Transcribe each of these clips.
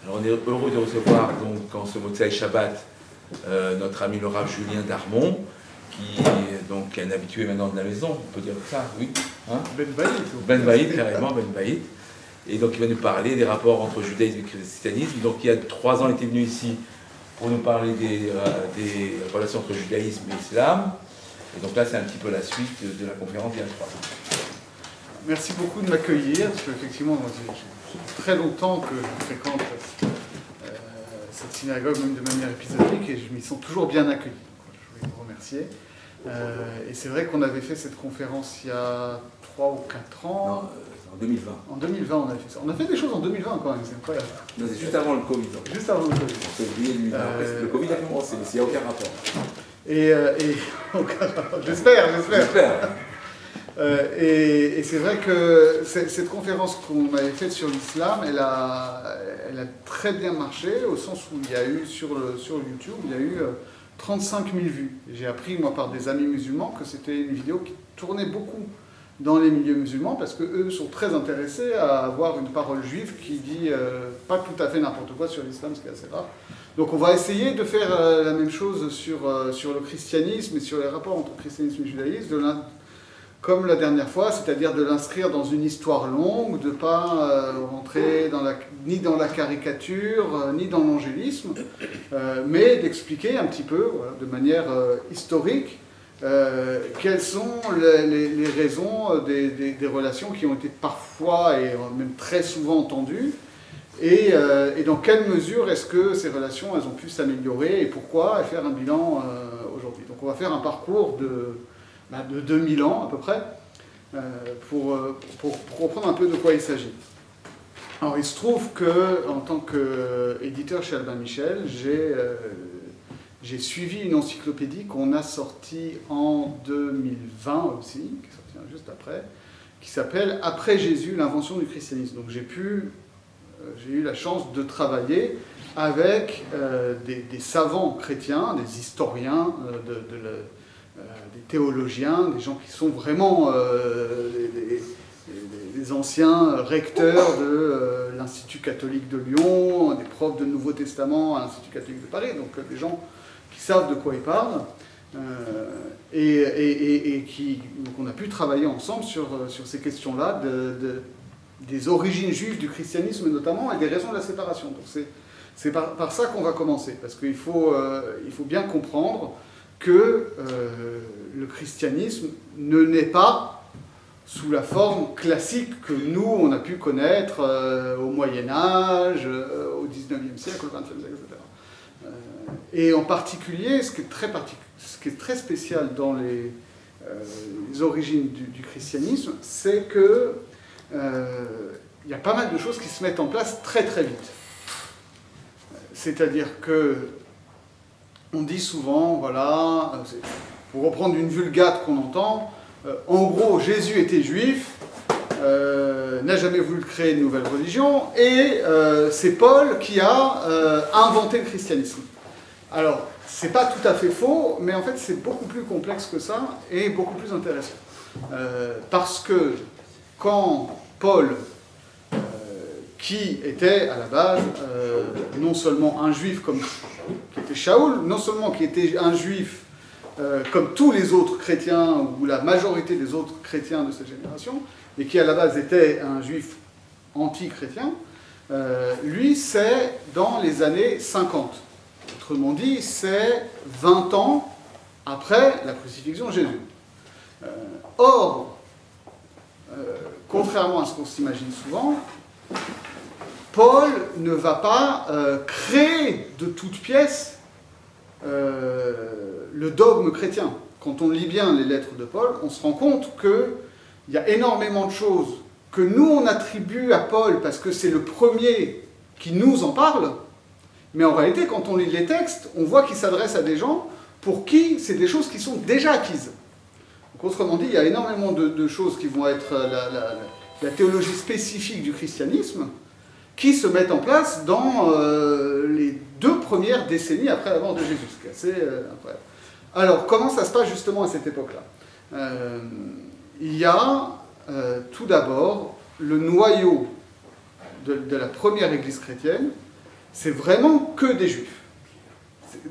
Alors on est heureux de recevoir donc en ce Motsai Shabbat notre ami le Rav Julien Darmon, qui est donc un habitué maintenant de la maison, on peut dire ça, oui. Hein, Ben Baïd. Ben Baïd, carrément, Ben Baïd. Et donc il va nous parler des rapports entre judaïsme et christianisme. Donc il y a 3 ans, il était venu ici pour nous parler des relations entre judaïsme et islam. Et donc là, c'est un petit peu la suite de la conférence il y a 3 ans. Merci beaucoup de m'accueillir, parce qu'effectivement, j'ai très longtemps que je fréquente cette synagogue, même de manière épisodique, et je m'y sens toujours bien accueilli. Donc, je voulais vous remercier. Et c'est vrai qu'on avait fait cette conférence il y a 3 ou 4 ans. Non, en 2020. En 2020, on avait fait ça. On a fait des choses en 2020 quand même, c'est incroyable. Non, c'est juste avant le Covid. Donc. Juste avant le Covid. En février 2020. Le Covid a commencé, mais il n'y a aucun rapport. J'espère. Et c'est vrai que cette conférence qu'on avait faite sur l'islam, elle a très bien marché, au sens où il y a eu sur YouTube, il y a eu 35 000 vues. J'ai appris, moi, par des amis musulmans, que c'était une vidéo qui tournait beaucoup dans les milieux musulmans, parce qu'eux sont très intéressés à avoir une parole juive qui dit pas tout à fait n'importe quoi sur l'islam, ce qui est assez rare. Donc on va essayer de faire la même chose sur le christianisme et sur les rapports entre christianisme et judaïsme, comme la dernière fois, c'est-à-dire de l'inscrire dans une histoire longue, de ne pas rentrer ni dans la caricature, ni dans l'angélisme, mais d'expliquer un petit peu, voilà, de manière historique, quelles sont les raisons des relations qui ont été parfois et même très souvent tendues, et dans quelle mesure est-ce que ces relations elles ont pu s'améliorer, et pourquoi, et faire un bilan aujourd'hui. Donc on va faire un parcours de 2000 ans à peu près, pour comprendre un peu de quoi il s'agit. Alors il se trouve que, en tant qu'éditeur chez Albin Michel, j'ai suivi une encyclopédie qu'on a sortie en 2020 aussi, qui est sortie juste après, qui s'appelle « Après Jésus, l'invention du christianisme ». Donc j'ai eu la chance de travailler avec des savants chrétiens, des historiens, des théologiens, des gens qui sont vraiment les anciens recteurs de l'Institut catholique de Lyon, des profs de Nouveau Testament à l'Institut catholique de Paris, donc des gens qui savent de quoi ils parlent, donc on a pu travailler ensemble sur ces questions-là, des origines juives du christianisme notamment, et des raisons de la séparation. Donc c'est par ça qu'on va commencer, parce qu'il faut bien comprendre que le christianisme ne naît pas sous la forme classique que nous, on a pu connaître au Moyen-Âge, au XIXe siècle, au XXe siècle, etc. Et en particulier, ce qui est très spécial dans les origines du christianisme, c'est que y a pas mal de choses qui se mettent en place très très vite. C'est-à-dire que on dit souvent, voilà, pour reprendre une vulgate qu'on entend, en gros, Jésus était juif, n'a jamais voulu créer une nouvelle religion, et c'est Paul qui a inventé le christianisme. Alors, c'est pas tout à fait faux, mais en fait, c'est beaucoup plus complexe que ça, et beaucoup plus intéressant. Parce que quand Paul, qui était à la base non seulement un juif qui était Shaoul, non seulement qui était un juif comme tous les autres chrétiens, ou la majorité des autres chrétiens de cette génération, et qui à la base était un juif anti-chrétien, lui c'est dans les années 50. Autrement dit, c'est 20 ans après la crucifixion de Jésus. Or, contrairement à ce qu'on s'imagine souvent, Paul ne va pas créer de toutes pièces le dogme chrétien. Quand on lit bien les lettres de Paul, on se rend compte qu'il y a énormément de choses que nous on attribue à Paul parce que c'est le premier qui nous en parle, mais en réalité quand on lit les textes, on voit qu'il s'adresse à des gens pour qui c'est des choses qui sont déjà acquises. Donc, autrement dit, il y a énormément de choses qui vont être la théologie spécifique du christianisme, qui se mettent en place dans les 2 premières décennies après la mort de Jésus, ce qui est assez incroyable. Alors, comment ça se passe justement à cette époque-là? Il y a tout d'abord le noyau de la première église chrétienne, c'est vraiment que des juifs.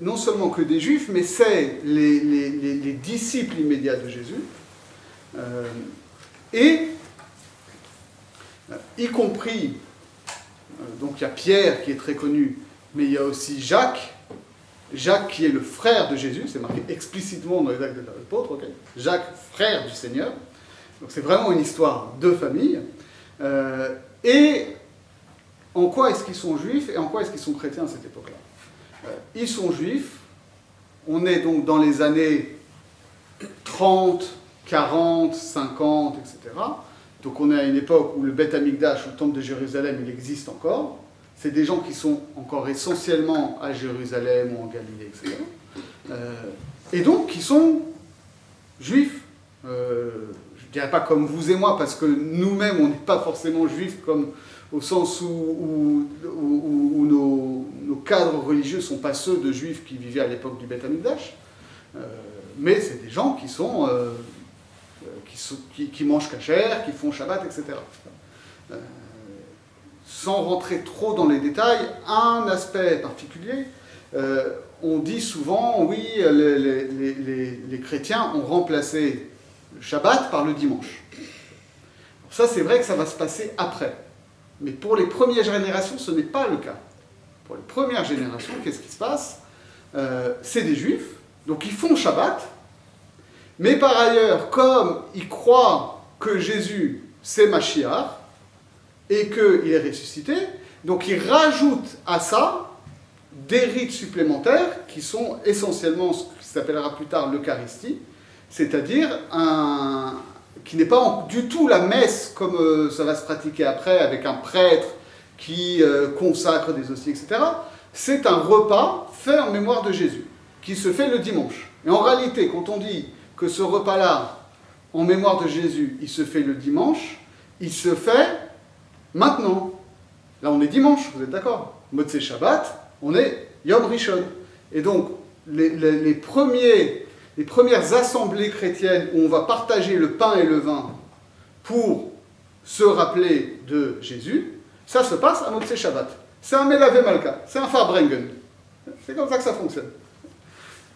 Non seulement que des juifs, mais c'est les disciples immédiats de Jésus, et y compris, donc il y a Pierre qui est très connu, mais il y a aussi Jacques qui est le frère de Jésus, c'est marqué explicitement dans les Actes des Apôtres, okay. Jacques, frère du Seigneur, donc c'est vraiment une histoire de famille, et en quoi est-ce qu'ils sont juifs et en quoi est-ce qu'ils sont chrétiens à cette époque-là? Ils sont juifs, on est donc dans les années 30, 40, 50, etc. Donc on est à une époque où le Beth Amikdash, le temple de Jérusalem, il existe encore. C'est des gens qui sont encore essentiellement à Jérusalem ou en Galilée, etc. Et donc qui sont juifs. Je ne dirais pas comme vous et moi, parce que nous-mêmes, on n'est pas forcément juifs comme... au sens où nos cadres religieux ne sont pas ceux de juifs qui vivaient à l'époque du Beth Amikdash, mais c'est des gens qui mangent kasher, qui font Shabbat, etc. Sans rentrer trop dans les détails, un aspect particulier, on dit souvent, oui, les chrétiens ont remplacé le Shabbat par le dimanche. Ça, c'est vrai que ça va se passer après. Mais pour les premières générations, ce n'est pas le cas. Pour les premières générations, qu'est-ce qui se passe? C'est des juifs, donc ils font Shabbat, mais par ailleurs, comme ils croient que Jésus, c'est Mashiach, et qu'il est ressuscité, donc ils rajoutent à ça des rites supplémentaires qui sont essentiellement ce qui s'appellera plus tard l'Eucharistie, c'est-à-dire qui n'est pas du tout la messe comme ça va se pratiquer après avec un prêtre qui consacre des hosties, etc. C'est un repas fait en mémoire de Jésus, qui se fait le dimanche. Et en réalité, quand on dit que ce repas-là, en mémoire de Jésus, il se fait le dimanche, il se fait maintenant. Là, on est dimanche, vous êtes d'accord? Motzei Shabbat, on est Yom Rishon. Et donc, les premières assemblées chrétiennes où on va partager le pain et le vin pour se rappeler de Jésus, ça se passe à Motzei Shabbat. C'est un Melave Malka, c'est un Farbrengen. C'est comme ça que ça fonctionne.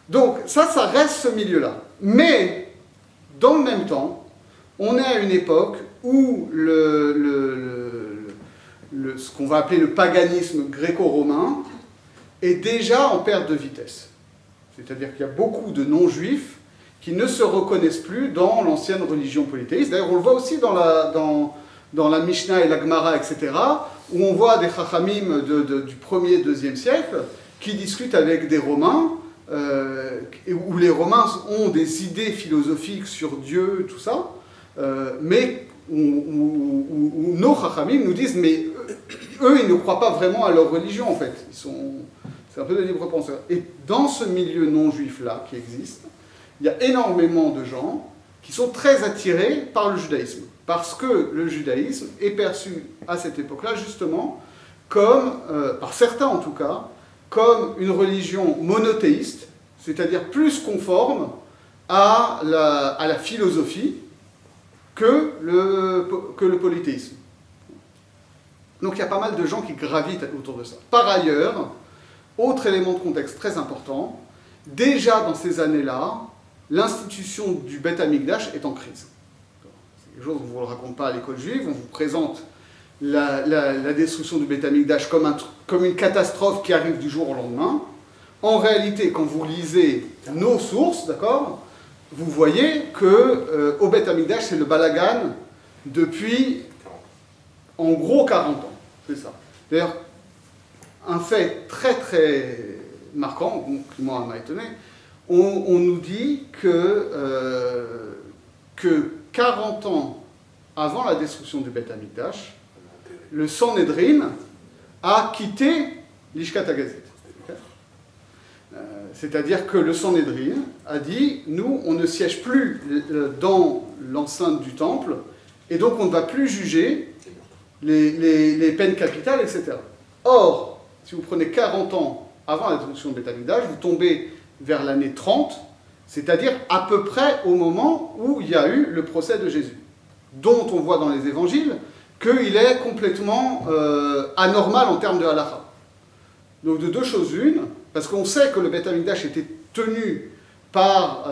Donc ça reste ce milieu-là. Mais, dans le même temps, on est à une époque où ce qu'on va appeler le paganisme gréco-romain est déjà en perte de vitesse. C'est-à-dire qu'il y a beaucoup de non-juifs qui ne se reconnaissent plus dans l'ancienne religion polythéiste. D'ailleurs, on le voit aussi dans la Mishnah et la Gemara, etc., où on voit des chachamim du 1er, 2e siècle qui discutent avec des Romains, où les Romains ont des idées philosophiques sur Dieu, tout ça, mais où nos chachamim nous disent, mais eux, ils ne croient pas vraiment à leur religion, en fait. C'est un peu de libre penseur. Et dans ce milieu non-juif-là qui existe, il y a énormément de gens qui sont très attirés par le judaïsme. Parce que le judaïsme est perçu à cette époque-là, justement, comme, par certains en tout cas, comme une religion monothéiste, c'est-à-dire plus conforme à la philosophie que le polythéisme. Donc il y a pas mal de gens qui gravitent autour de ça. Par ailleurs, autre élément de contexte très important, déjà dans ces années-là, l'institution du Beth Amikdash est en crise. C'est quelque chose qu'on ne vous le raconte pas à l'école juive, on vous présente la destruction du Beth Amikdash comme une catastrophe qui arrive du jour au lendemain. En réalité, quand vous lisez nos sources, d'accord, vous voyez que au Beth Amikdash, c'est le balagan depuis en gros 40 ans. C'est ça. D'ailleurs, un fait très très marquant, qui moi m'a étonné, on nous dit que 40 ans avant la destruction du Beth Amikdash, le Sanhédrin a quitté l'Ishkat HaGazit. C'est-à-dire que le Sanhédrin a dit, nous, on ne siège plus dans l'enceinte du temple, et donc on ne va plus juger les peines capitales, etc. Or, si vous prenez 40 ans avant la destruction de Beth Amikdash, vous tombez vers l'année 30, c'est-à-dire à peu près au moment où il y a eu le procès de Jésus, dont on voit dans les évangiles qu'il est complètement anormal en termes de halakha. Donc de deux choses une, parce qu'on sait que le Beth Amikdash était tenu pas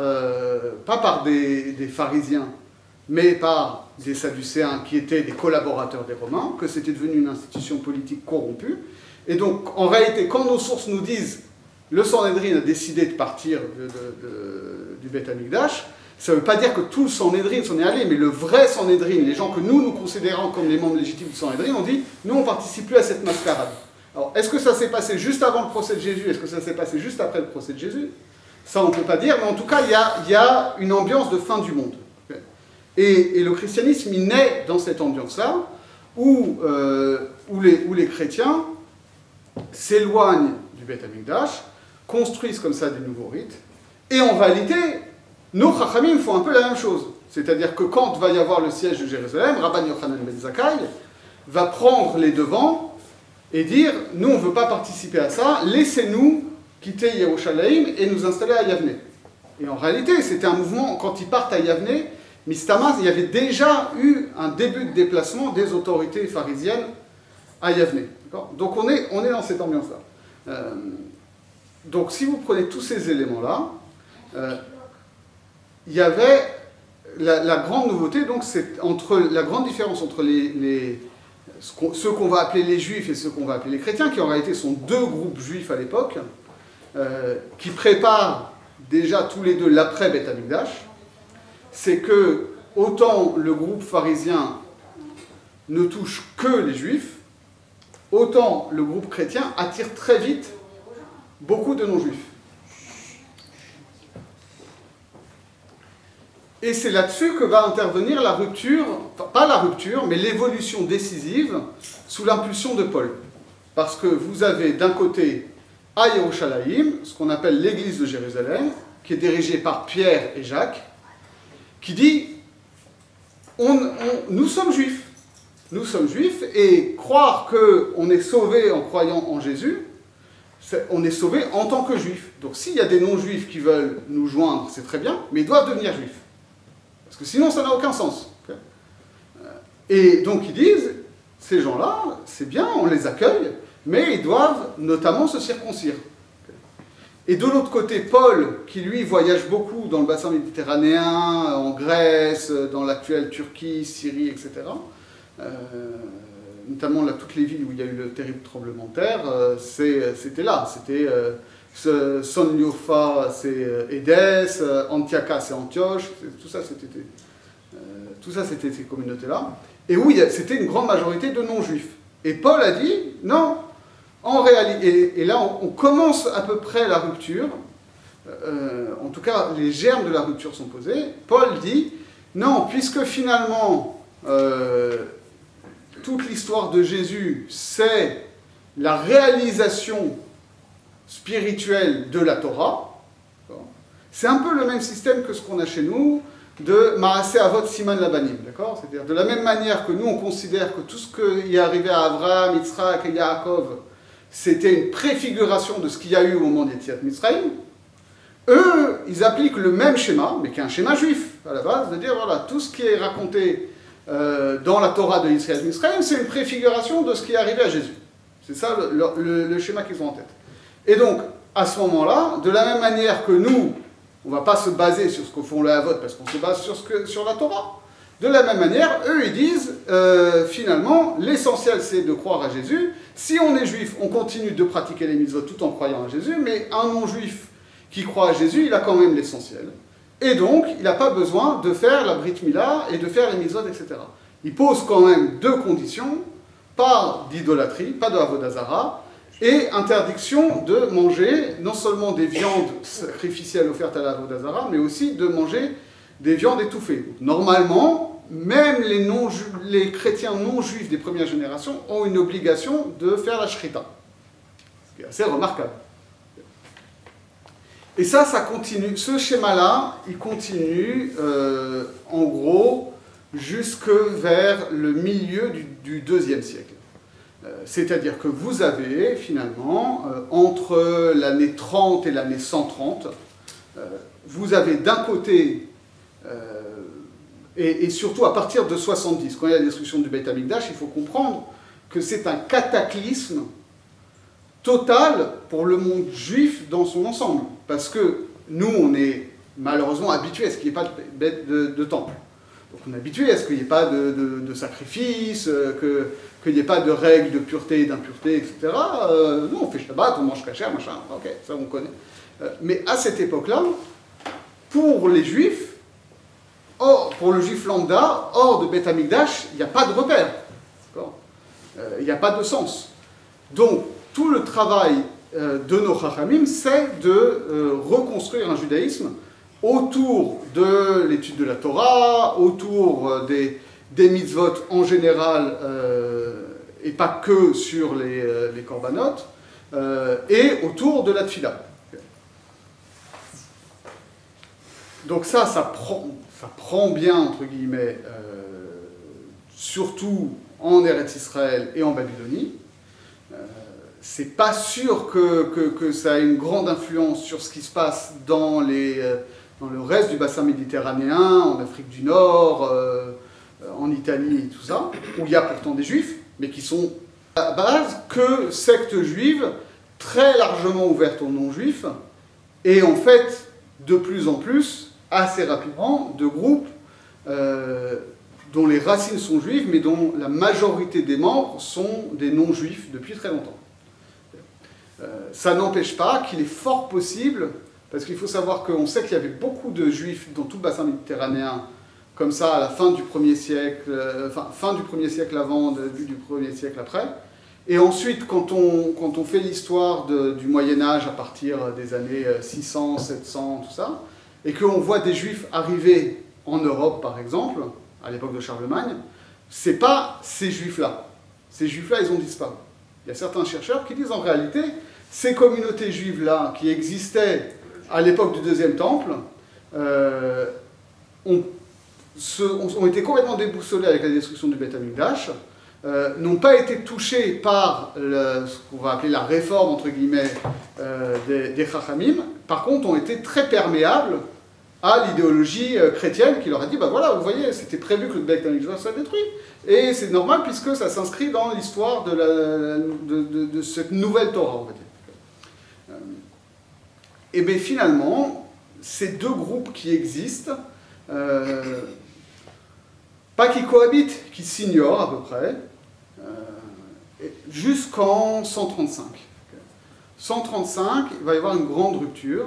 par des pharisiens, mais par des sadducéens qui étaient des collaborateurs des Romains, que c'était devenu une institution politique corrompue. Et donc, en réalité, quand nos sources nous disent le Sanhédrin a décidé de partir du Beth Amikdash, ça ne veut pas dire que tout le Sanhédrin s'en est allé, mais le vrai Sanhédrin, les gens que nous considérons comme les membres légitimes du Sanhédrin, ont dit nous, on ne participe plus à cette mascarade. Alors, est-ce que ça s'est passé juste avant le procès de Jésus? Est-ce que ça s'est passé juste après le procès de Jésus? Ça, on ne peut pas dire, mais en tout cas, il y a une ambiance de fin du monde. Et le christianisme, il naît dans cette ambiance-là, où les chrétiens s'éloignent du Beth Amikdash, construisent comme ça des nouveaux rites, et en réalité, nos Chachamim font un peu la même chose. C'est-à-dire que quand va y avoir le siège de Jérusalem, Rabban Yochanan ben Zakkai va prendre les devants et dire « Nous, on ne veut pas participer à ça, laissez-nous quitter Yerushalayim et nous installer à Yavne. » Et en réalité, c'était un mouvement, quand ils partent à Yavne, Mistama, il y avait déjà eu un début de déplacement des autorités pharisiennes à Yavne. Donc on est dans cette ambiance-là. Donc si vous prenez tous ces éléments-là, il y avait la grande nouveauté, donc c'est la grande différence entre ceux qu'on va appeler les juifs et ceux qu'on va appeler les chrétiens, qui en réalité sont deux groupes juifs à l'époque, qui préparent déjà tous les deux l'après Beth Amikdash. C'est que autant le groupe pharisien ne touche que les juifs, autant le groupe chrétien attire très vite beaucoup de non-juifs. Et c'est là-dessus que va intervenir la rupture, pas la rupture, mais l'évolution décisive sous l'impulsion de Paul. Parce que vous avez d'un côté à Yerushalayim, ce qu'on appelle l'église de Jérusalem, qui est dirigée par Pierre et Jacques, qui dit nous sommes juifs. Nous sommes juifs, et croire qu'on est sauvé en croyant en Jésus, on est sauvé en tant que juifs. Donc s'il y a des non-juifs qui veulent nous joindre, c'est très bien, mais ils doivent devenir juifs. Parce que sinon, ça n'a aucun sens. Et donc ils disent, ces gens-là, c'est bien, on les accueille, mais ils doivent notamment se circoncire. Et de l'autre côté, Paul, qui lui voyage beaucoup dans le bassin méditerranéen, en Grèce, dans l'actuelle Turquie, Syrie, etc., notamment là, toutes les villes où il y a eu le terrible tremblement de terre, c'était là. C'était Sonliofa, c'est Édesse, Antiocha, c'est Antioche, tout ça, c'était ces communautés-là. Et où c'était une grande majorité de non-juifs. Et Paul a dit, non, en réalité, et là on commence à peu près la rupture, en tout cas les germes de la rupture sont posés. Paul dit, non, puisque finalement toute l'histoire de Jésus, c'est la réalisation spirituelle de la Torah, c'est un peu le même système que ce qu'on a chez nous de Maaseh Avot Siman Labanim, d'accord? C'est-à-dire de la même manière que nous on considère que tout ce qui est arrivé à Abraham, Yitzhak et Yaakov, c'était une préfiguration de ce qu'il y a eu au moment d'Yetziat Mitzrayim, eux, ils appliquent le même schéma, mais qui est un schéma juif, à la base, de dire, voilà, tout ce qui est raconté dans la Torah de Yetziat Mitzrayim, c'est une préfiguration de ce qui est arrivé à Jésus. C'est ça le schéma qu'ils ont en tête. Et donc, à ce moment-là, de la même manière que nous, on ne va pas se baser sur ce que font les Havot, parce qu'on se base sur la Torah. De la même manière, eux, ils disent, finalement, l'essentiel, c'est de croire à Jésus. Si on est juif, on continue de pratiquer les mitzvot tout en croyant à Jésus, mais un non-juif qui croit à Jésus, il a quand même l'essentiel. Et donc, il n'a pas besoin de faire la Brit Mila et de faire les mitzvot, etc. Il pose quand même deux conditions, pas d'idolâtrie, pas de Avodah Zara, et interdiction de manger non seulement des viandes sacrificielles offertes à la Avodah Zara, mais aussi de manger des viandes étouffées. Normalement, même les chrétiens non-juifs des premières générations ont une obligation de faire la shrita. Ce qui est assez remarquable. Et ça continue. Ce schéma-là, il continue, en gros, jusque vers le milieu du IIe siècle. C'est-à-dire que vous avez, finalement, entre l'année 30 et l'année 130, vous avez d'un côté, et surtout à partir de 70, quand il y a la destruction du Beth Amikdash, il faut comprendre que c'est un cataclysme totale pour le monde juif dans son ensemble. Parce que nous, on est malheureusement habitués à ce qu'il n'y ait pas de temple. Donc on est habitué à ce qu'il n'y ait pas de sacrifice, qu'il n'y ait pas de règles de pureté et d'impureté, etc. Nous, on fait Shabbat, on mange kasher, machin, ok, ça on connaît. Mais à cette époque-là, pour les juifs, pour le juif lambda, hors de Beth Amikdash, il n'y a pas de repère. Il n'y a pas de sens. Donc, tout le travail de nos Chachamim, c'est de reconstruire un judaïsme autour de l'étude de la Torah, autour des mitzvot en général, et pas que sur les korbanot, et autour de la tfila. Donc ça prend bien, entre guillemets, surtout en Eretz Israël et en Babylonie. C'est pas sûr que ça a une grande influence sur ce qui se passe dans le reste du bassin méditerranéen, en Afrique du Nord, en Italie et tout ça, où il y a pourtant des juifs, mais qui sont à la base que sectes juives très largement ouvertes aux non-juifs, et en fait, de plus en plus, assez rapidement, de groupes dont les racines sont juives, mais dont la majorité des membres sont des non-juifs depuis très longtemps. Ça n'empêche pas qu'il est fort possible, parce qu'il faut savoir qu'on sait qu'il y avait beaucoup de juifs dans tout le bassin méditerranéen, comme ça à la fin du 1er siècle, fin du 1er siècle avant, début du 1er siècle après. Et ensuite, quand on fait l'histoire du Moyen-Âge à partir des années 600, 700, tout ça, et qu'on voit des juifs arriver en Europe, par exemple, à l'époque de Charlemagne, c'est pas ces juifs-là. Ces juifs-là, ils ont disparu. Il y a certains chercheurs qui disent en réalité, ces communautés juives-là qui existaient à l'époque du Deuxième Temple ont été complètement déboussolées avec la destruction du Beth Amikdash, n'ont pas été touchées par ce qu'on va appeler la réforme, entre guillemets, des Chachamim, par contre ont été très perméables à l'idéologie chrétienne qui leur a dit, bah voilà, vous voyez, c'était prévu que le Beth Amikdash soit détruit, et c'est normal puisque ça s'inscrit dans l'histoire de cette nouvelle Torah, on va dire. Et bien finalement, ces deux groupes qui existent, pas qui cohabitent, qui s'ignorent à peu près, jusqu'en 135. 135, il va y avoir une grande rupture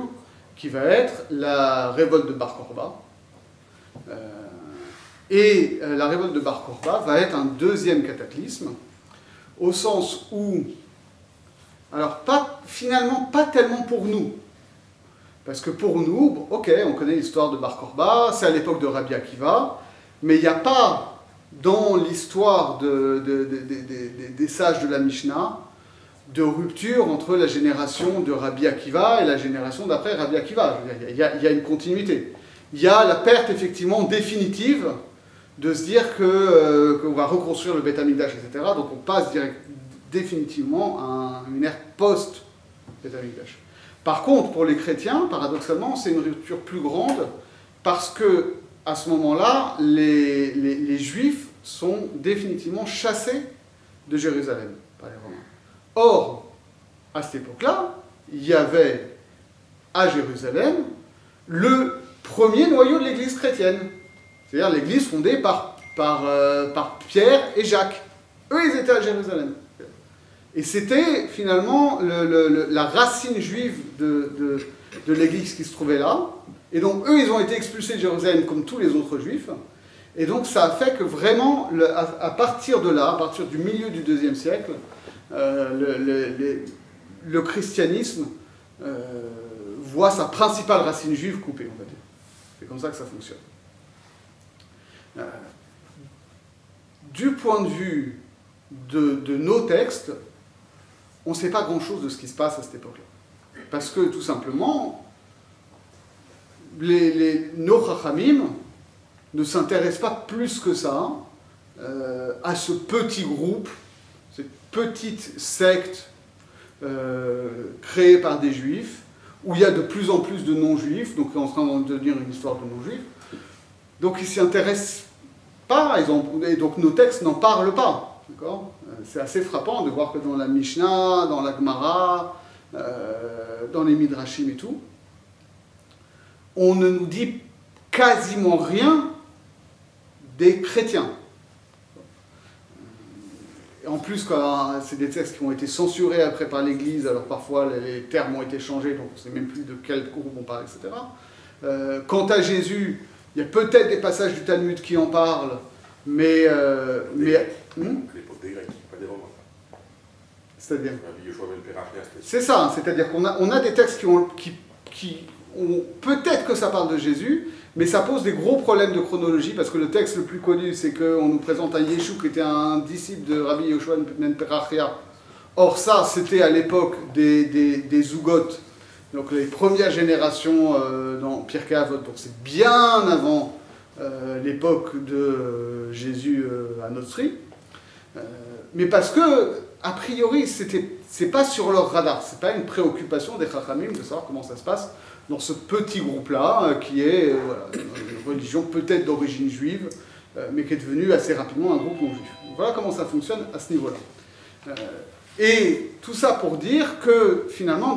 qui va être la révolte de Bar Kokhba. Et la révolte de Bar Kokhba va être un deuxième cataclysme, au sens où, alors finalement pas tellement pour nous, parce que pour nous, ok, on connaît l'histoire de Bar Kokhba, c'est à l'époque de Rabbi Akiva, mais il n'y a pas dans l'histoire des sages de la Mishnah de rupture entre la génération de Rabbi Akiva et la génération d'après Rabbi Akiva. Il y a une continuité. Il y a la perte effectivement définitive de se dire qu'on va reconstruire le Beth Amikdash, etc. Donc on passe définitivement à une ère post-Beth Amikdash. Par contre, pour les chrétiens, paradoxalement, c'est une rupture plus grande parce que à ce moment-là, les Juifs sont définitivement chassés de Jérusalem par les Romains. Or, à cette époque-là, il y avait à Jérusalem le premier noyau de l'Église chrétienne, c'est-à-dire l'Église fondée par Pierre et Jacques. Eux, ils étaient à Jérusalem. Et c'était finalement la racine juive de l'Église qui se trouvait là. Et donc, eux, ils ont été expulsés de Jérusalem comme tous les autres juifs. Et donc, ça a fait que vraiment, à partir de là, à partir du milieu du IIe siècle, le christianisme voit sa principale racine juive coupée, on va dire. C'est comme ça que ça fonctionne. Du point de vue de nos textes, on ne sait pas grand-chose de ce qui se passe à cette époque-là. Parce que, tout simplement, nos Chachamim ne s'intéressent pas plus que ça à ce petit groupe, cette petite secte créée par des juifs, où il y a de plus en plus de non-juifs, donc c'est en train de devenir une histoire de non-juifs. Donc ils ne s'y intéressent pas, et donc nos textes n'en parlent pas. D'accord ? C'est assez frappant de voir que dans la Mishnah, dans la Gemara, dans les Midrashim et tout, on ne nous dit quasiment rien des chrétiens. Et en plus, c'est des textes qui ont été censurés après par l'Église, alors parfois les termes ont été changés, donc on ne sait même plus de quel groupe on parle, etc. Quant à Jésus, il y a peut-être des passages du Talmud qui en parlent, mais À l'époque des Grecs, pas des Romains. C'est-à-dire Yoshua ben Perachia, c'est ça, c'est-à-dire qu'on a des textes qui ont peut-être que ça parle de Jésus, mais ça pose des gros problèmes de chronologie, parce que le texte le plus connu, c'est qu'on nous présente un Yeshua qui était un disciple de Rabbi Yoshua ben Perachia. Or ça, c'était à l'époque des Zougotes, donc les premières générations dans Pirkei Avot, donc c'est bien avant l'époque de Jésus à Nostri, mais parce que, a priori, c'est pas sur leur radar, c'est pas une préoccupation des Chachamim de savoir comment ça se passe dans ce petit groupe-là, qui est une religion peut-être d'origine juive, mais qui est devenue assez rapidement un groupe non-juif. Voilà comment ça fonctionne à ce niveau-là. Et tout ça pour dire que, finalement,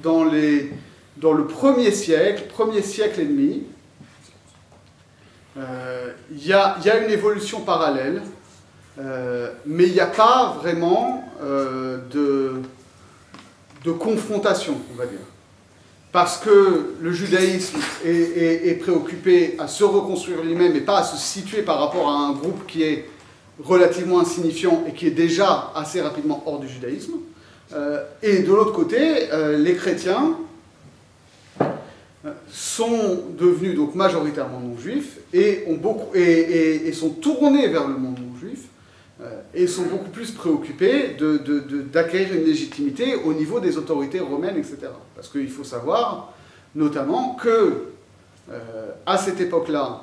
dans le premier siècle et demi, il y a une évolution parallèle, mais il n'y a pas vraiment de confrontation, on va dire. Parce que le judaïsme est préoccupé à se reconstruire lui-même et pas à se situer par rapport à un groupe qui est relativement insignifiant et qui est déjà assez rapidement hors du judaïsme. Et de l'autre côté, les chrétiens sont devenus donc majoritairement non-juifs et sont tournés vers le monde non-juif et sont beaucoup plus préoccupés d'acquérir une légitimité au niveau des autorités romaines, etc. Parce qu'il faut savoir, notamment, que à cette époque-là,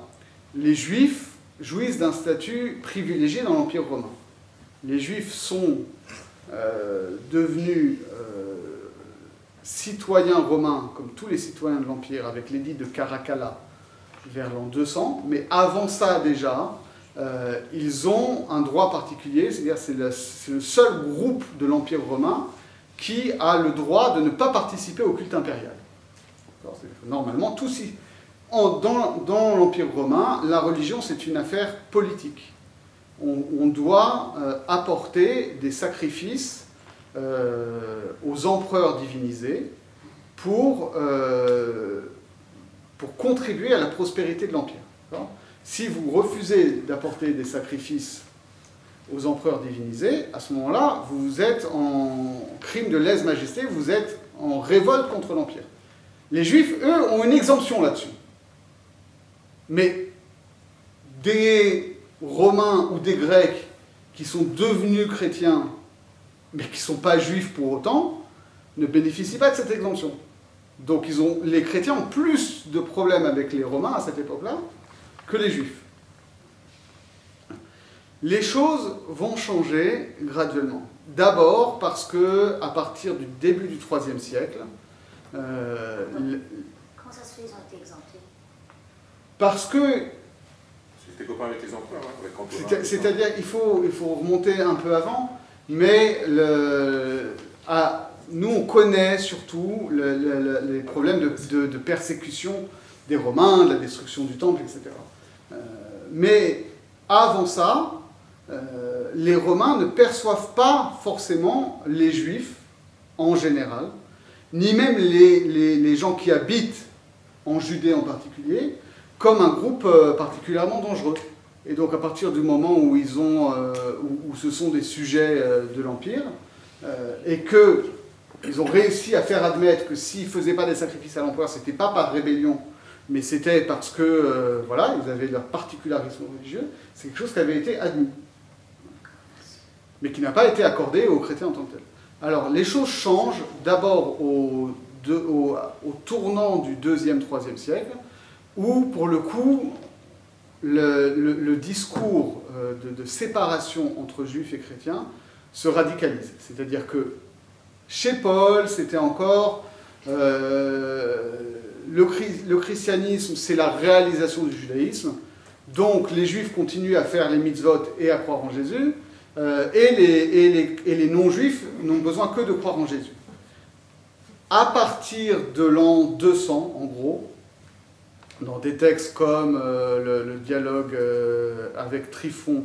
les Juifs jouissent d'un statut privilégié dans l'Empire romain. Les Juifs sont devenus citoyens romains, comme tous les citoyens de l'Empire, avec l'édit de Caracalla vers l'an 200, mais avant ça déjà, ils ont un droit particulier, c'est-à-dire c'est le seul groupe de l'Empire romain qui a le droit de ne pas participer au culte impérial. Normalement, dans l'Empire romain, la religion c'est une affaire politique. On doit apporter des sacrifices aux empereurs divinisés pour contribuer à la prospérité de l'Empire. Si vous refusez d'apporter des sacrifices aux empereurs divinisés, à ce moment-là, vous êtes en crime de lèse-majesté, vous êtes en révolte contre l'Empire. Les Juifs, eux, ont une exemption là-dessus. Mais des Romains ou des Grecs qui sont devenus chrétiens, mais qui ne sont pas juifs pour autant, ne bénéficient pas de cette exemption. Donc les chrétiens ont plus de problèmes avec les Romains à cette époque-là que les Juifs. Les choses vont changer graduellement. D'abord parce que, à partir du début du IIIe siècle, Comment ça se fait, ils ont été exemptés? Parce que C'était copain avec les empereurs, avec Antonin. c'est-à-dire il faut remonter un peu avant, mais nous on connaît surtout les problèmes de persécution des Romains, de la destruction du temple, etc. Mais avant ça, les Romains ne perçoivent pas forcément les Juifs en général, ni même les gens qui habitent en Judée en particulier, comme un groupe particulièrement dangereux. Et donc à partir du moment où où ce sont des sujets de l'Empire, et qu'ils ont réussi à faire admettre que s'ils ne faisaient pas des sacrifices à l'empereur, ce n'était pas par rébellion, mais c'était parce que, voilà, ils avaient leur particularisme religieux, c'est quelque chose qui avait été admis, mais qui n'a pas été accordé aux chrétiens en tant que tel. Alors, les choses changent d'abord au tournant du 2e, 3e siècle, où, pour le coup, le discours de séparation entre juifs et chrétiens se radicalise. C'est-à-dire que chez Paul, c'était encore le christianisme, c'est la réalisation du judaïsme. Donc les juifs continuent à faire les mitzvot et à croire en Jésus, et les non-juifs n'ont besoin que de croire en Jésus. À partir de l'an 200, en gros, dans des textes comme le dialogue avec Tryphon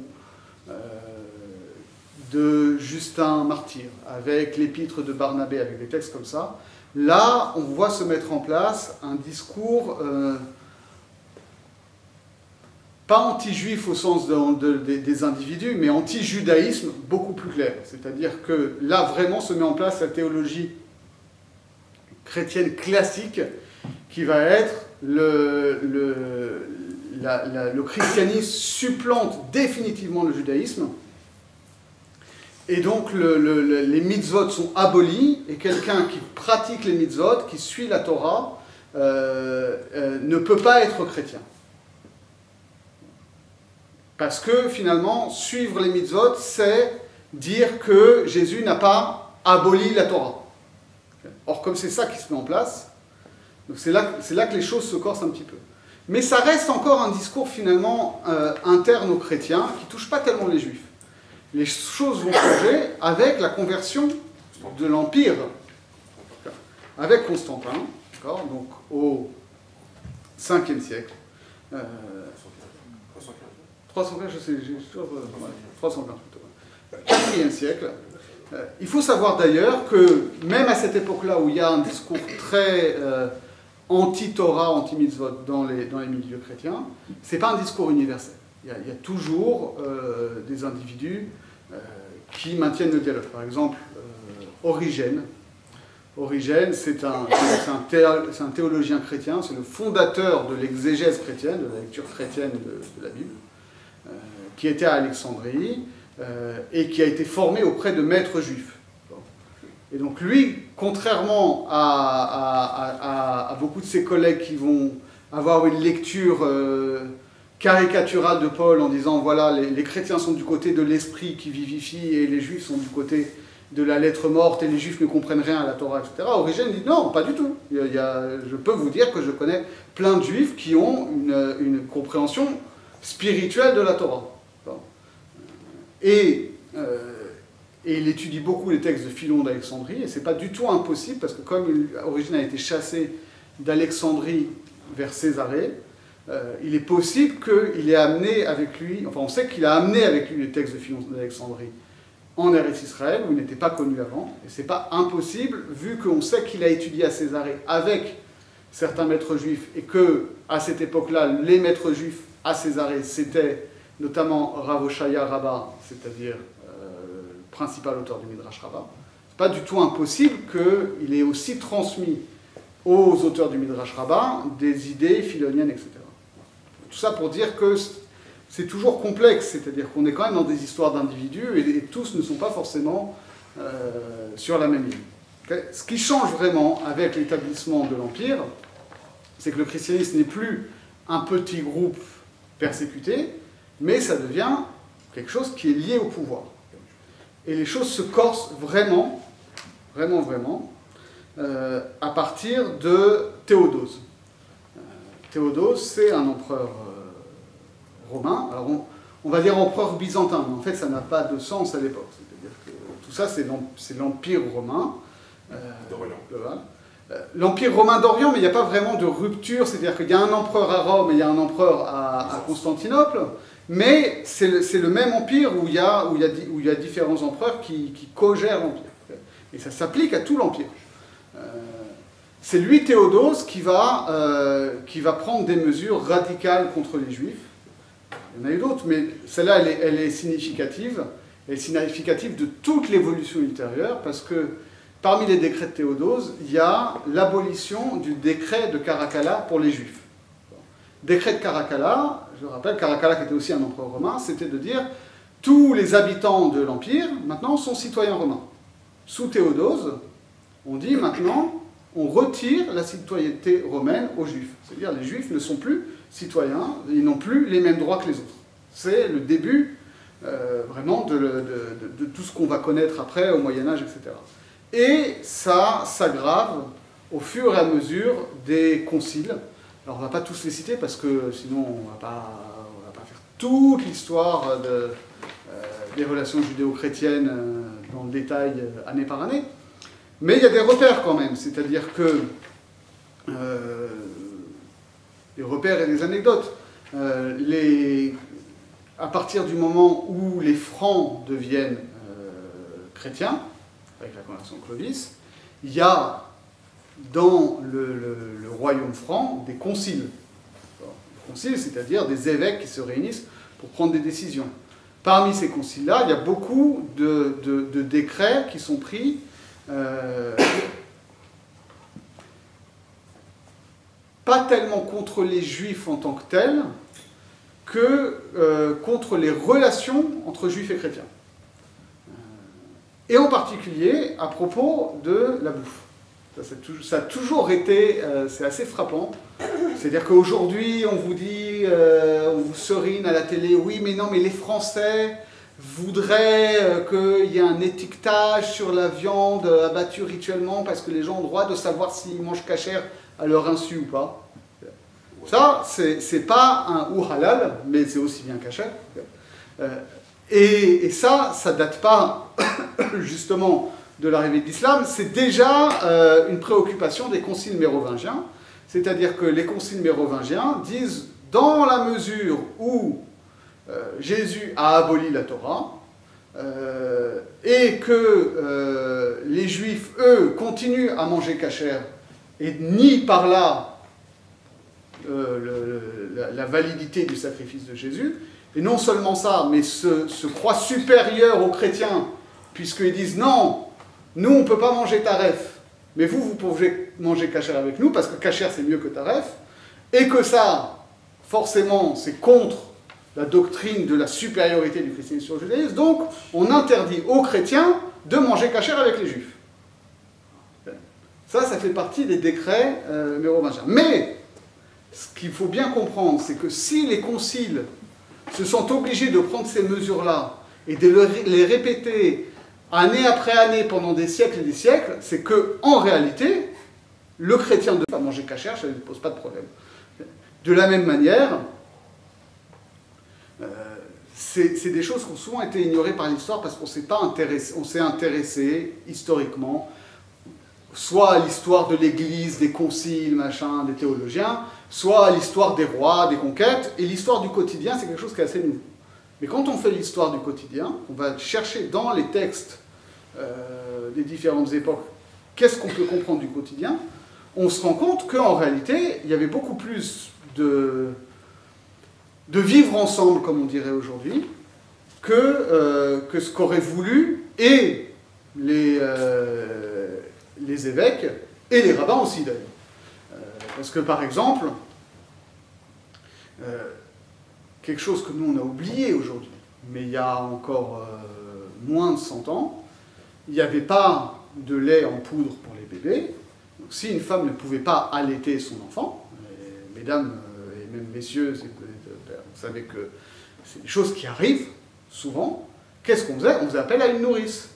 de Justin Martyr, avec l'épître de Barnabé, avec des textes comme ça, là, on voit se mettre en place un discours pas anti-juif au sens des individus, mais anti-judaïsme beaucoup plus clair. C'est-à-dire que là, vraiment, se met en place la théologie chrétienne classique qui va être le christianisme supplante définitivement le judaïsme. Et donc les mitzvot sont abolis, et quelqu'un qui pratique les mitzvot, qui suit la Torah, ne peut pas être chrétien. Parce que finalement, suivre les mitzvot, c'est dire que Jésus n'a pas aboli la Torah. Or, comme c'est ça qui se met en place, c'est là que les choses se corsent un petit peu. Mais ça reste encore un discours finalement interne aux chrétiens qui ne touche pas tellement les juifs. Les choses vont changer avec la conversion de l'Empire, avec Constantin, donc au 5e siècle. 315, je sais, 315 plutôt. 4e siècle. Il faut savoir d'ailleurs que même à cette époque-là où il y a un discours très anti-Torah, anti-mitzvot dans les milieux chrétiens, ce n'est pas un discours universel. Il y a toujours des individus qui maintiennent le dialogue. Par exemple, Origène. Origène, c'est un théologien chrétien, c'est le fondateur de l'exégèse chrétienne, de la lecture chrétienne de la Bible, qui était à Alexandrie et qui a été formé auprès de maîtres juifs. Et donc lui, contrairement à beaucoup de ses collègues qui vont avoir une lecture caricaturale de Paul en disant voilà, les chrétiens sont du côté de l'esprit qui vivifie et les juifs sont du côté de la lettre morte et les juifs ne comprennent rien à la Torah, etc. Origène dit non, pas du tout. Je peux vous dire que je connais plein de juifs qui ont une compréhension spirituelle de la Torah. Et il étudie beaucoup les textes de Philon d'Alexandrie, et c'est pas du tout impossible, parce que comme Origène a été chassé d'Alexandrie vers Césarée, il est possible qu'il ait amené avec lui, enfin on sait qu'il a amené avec lui les textes de Philon d'Alexandrie en Eretz Israël, où il n'était pas connu avant, et c'est pas impossible, vu qu'on sait qu'il a étudié à Césarée avec certains maîtres juifs, et que à cette époque-là, les maîtres juifs à Césarée, c'était notamment Rav Oshaya Rabbah, c'est-à-dire le principal auteur du Midrash Rabbah. C'est pas du tout impossible qu'il ait aussi transmis aux auteurs du Midrash Rabbah des idées philoniennes, etc. Tout ça pour dire que c'est toujours complexe, c'est-à-dire qu'on est quand même dans des histoires d'individus et tous ne sont pas forcément sur la même ligne. Okay. Ce qui change vraiment avec l'établissement de l'Empire, c'est que le christianisme n'est plus un petit groupe persécuté, mais ça devient quelque chose qui est lié au pouvoir. Et les choses se corsent vraiment, à partir de Théodose. Théodose, c'est un empereur romain. Alors on va dire empereur byzantin, mais en fait ça n'a pas de sens à l'époque. C'est-à-dire que tout ça, c'est l'Empire romain. L'Empire romain d'Orient, mais il n'y a pas vraiment de rupture, c'est-à-dire qu'il y a un empereur à Rome et il y a un empereur à Constantinople, mais c'est le même empire où il y a différents empereurs qui co-gèrent l'empire. Et ça s'applique à tout l'empire. C'est lui, Théodose, qui va prendre des mesures radicales contre les Juifs. Il y en a eu d'autres, mais celle-là, elle est significative. Elle est significative de toute l'évolution ultérieure, parce que parmi les décrets de Théodose, il y a l'abolition du décret de Caracalla pour les Juifs. Décret de Caracalla, je rappelle, Caracalla qui était aussi un empereur romain, c'était de dire tous les habitants de l'Empire, maintenant, sont citoyens romains. Sous Théodose, on dit maintenant, on retire la citoyenneté romaine aux Juifs. C'est-à-dire les Juifs ne sont plus citoyens, ils n'ont plus les mêmes droits que les autres. C'est le début vraiment de tout ce qu'on va connaître après, au Moyen-Âge, etc. Et ça s'aggrave au fur et à mesure des conciles. Alors on ne va pas tous les citer parce que sinon on ne va pas faire toute l'histoire les relations judéo-chrétiennes dans le détail année par année. Mais il y a des repères quand même, c'est-à-dire que des repères et des anecdotes. À partir du moment où les francs deviennent chrétiens, avec la conversion de Clovis, il y a dans le royaume franc des conciles. Des conciles, c'est-à-dire des évêques qui se réunissent pour prendre des décisions. Parmi ces conciles-là, il y a beaucoup de décrets qui sont pris pas tellement contre les juifs en tant que tels, que contre les relations entre juifs et chrétiens. Et en particulier à propos de la bouffe. Ça a toujours été, c'est assez frappant. C'est-à-dire qu'aujourd'hui, on vous dit, on vous serine à la télé, oui, mais non, mais les Français voudraient qu'il y ait un étiquetage sur la viande abattue rituellement parce que les gens ont le droit de savoir s'ils mangent cachère à leur insu ou pas. Ça, c'est pas un ou halal, mais c'est aussi bien cachère. Et ça date pas justement de l'arrivée de l'islam, c'est déjà une préoccupation des conciles mérovingiens, c'est-à-dire que les conciles mérovingiens disent, dans la mesure où Jésus a aboli la Torah, et que les Juifs, eux, continuent à manger cachère, et nient par là la validité du sacrifice de Jésus, et non seulement ça, mais se croient supérieurs aux chrétiens, puisqu'ils disent non, nous on ne peut pas manger taref, mais vous pouvez manger cachère avec nous, parce que cachère c'est mieux que taref, et que ça, forcément, c'est contre la doctrine de la supériorité du christianisme sur le judaïsme, donc on interdit aux chrétiens de manger cachère avec les juifs. Ça fait partie des décrets mérovingiens. Mais, ce qu'il faut bien comprendre, c'est que si les conciles se sont obligés de prendre ces mesures-là et de les répéter année après année pendant des siècles et des siècles, c'est qu'en réalité, le chrétien ne doit pas manger cachère, ça ne pose pas de problème. De la même manière, c'est des choses qui ont souvent été ignorées par l'histoire parce qu'on s'est intéressé historiquement soit à l'histoire de l'Église, des conciles, machin, des théologiens, soit à l'histoire des rois, des conquêtes, et l'histoire du quotidien, c'est quelque chose qui est assez nouveau. Mais quand on fait l'histoire du quotidien, on va chercher dans les textes des différentes époques, qu'est-ce qu'on peut comprendre du quotidien, on se rend compte qu'en réalité, il y avait beaucoup plus de vivre ensemble, comme on dirait aujourd'hui, que ce qu'auraient voulu et les évêques, et les rabbins aussi d'ailleurs. Parce que par exemple, quelque chose que nous on a oublié aujourd'hui, mais il y a encore moins de 100 ans, il n'y avait pas de lait en poudre pour les bébés. Donc si une femme ne pouvait pas allaiter son enfant, mesdames et même messieurs, vous savez que c'est des choses qui arrivent souvent, qu'est-ce qu'on faisait? On faisait appel à une nourrice.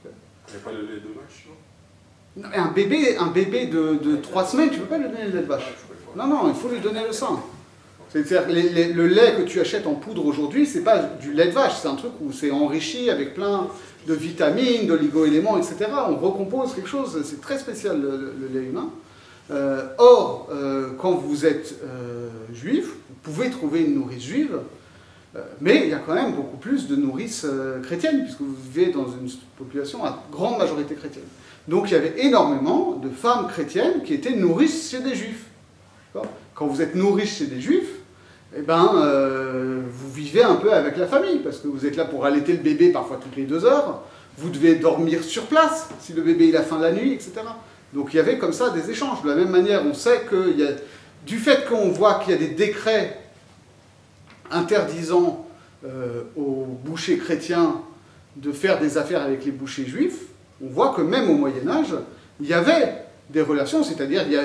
Il n'y a pas le lait de vache, non? Un bébé de 3 semaines, tu ne peux pas lui donner le lait de vache. Non, il faut lui donner le sein. C'est-à-dire le lait que tu achètes en poudre aujourd'hui, c'est pas du lait de vache, c'est un truc où c'est enrichi avec plein de vitamines, d'oligo-éléments, etc. On recompose quelque chose, c'est très spécial le lait humain. Or, quand vous êtes juif, vous pouvez trouver une nourrice juive, mais il y a quand même beaucoup plus de nourrices chrétiennes, puisque vous vivez dans une population à grande majorité chrétienne. Donc il y avait énormément de femmes chrétiennes qui étaient nourrices chez des juifs. Quand vous êtes nourrice chez des juifs, eh vous vivez un peu avec la famille, parce que vous êtes là pour allaiter le bébé parfois toutes les 2 heures, vous devez dormir sur place si le bébé il a faim la nuit, etc. Donc il y avait comme ça des échanges. De la même manière, on sait que du fait qu'on voit qu'il y a des décrets interdisant aux bouchers chrétiens de faire des affaires avec les bouchers juifs, on voit que même au Moyen-Âge, il y avait des relations, c'est-à-dire il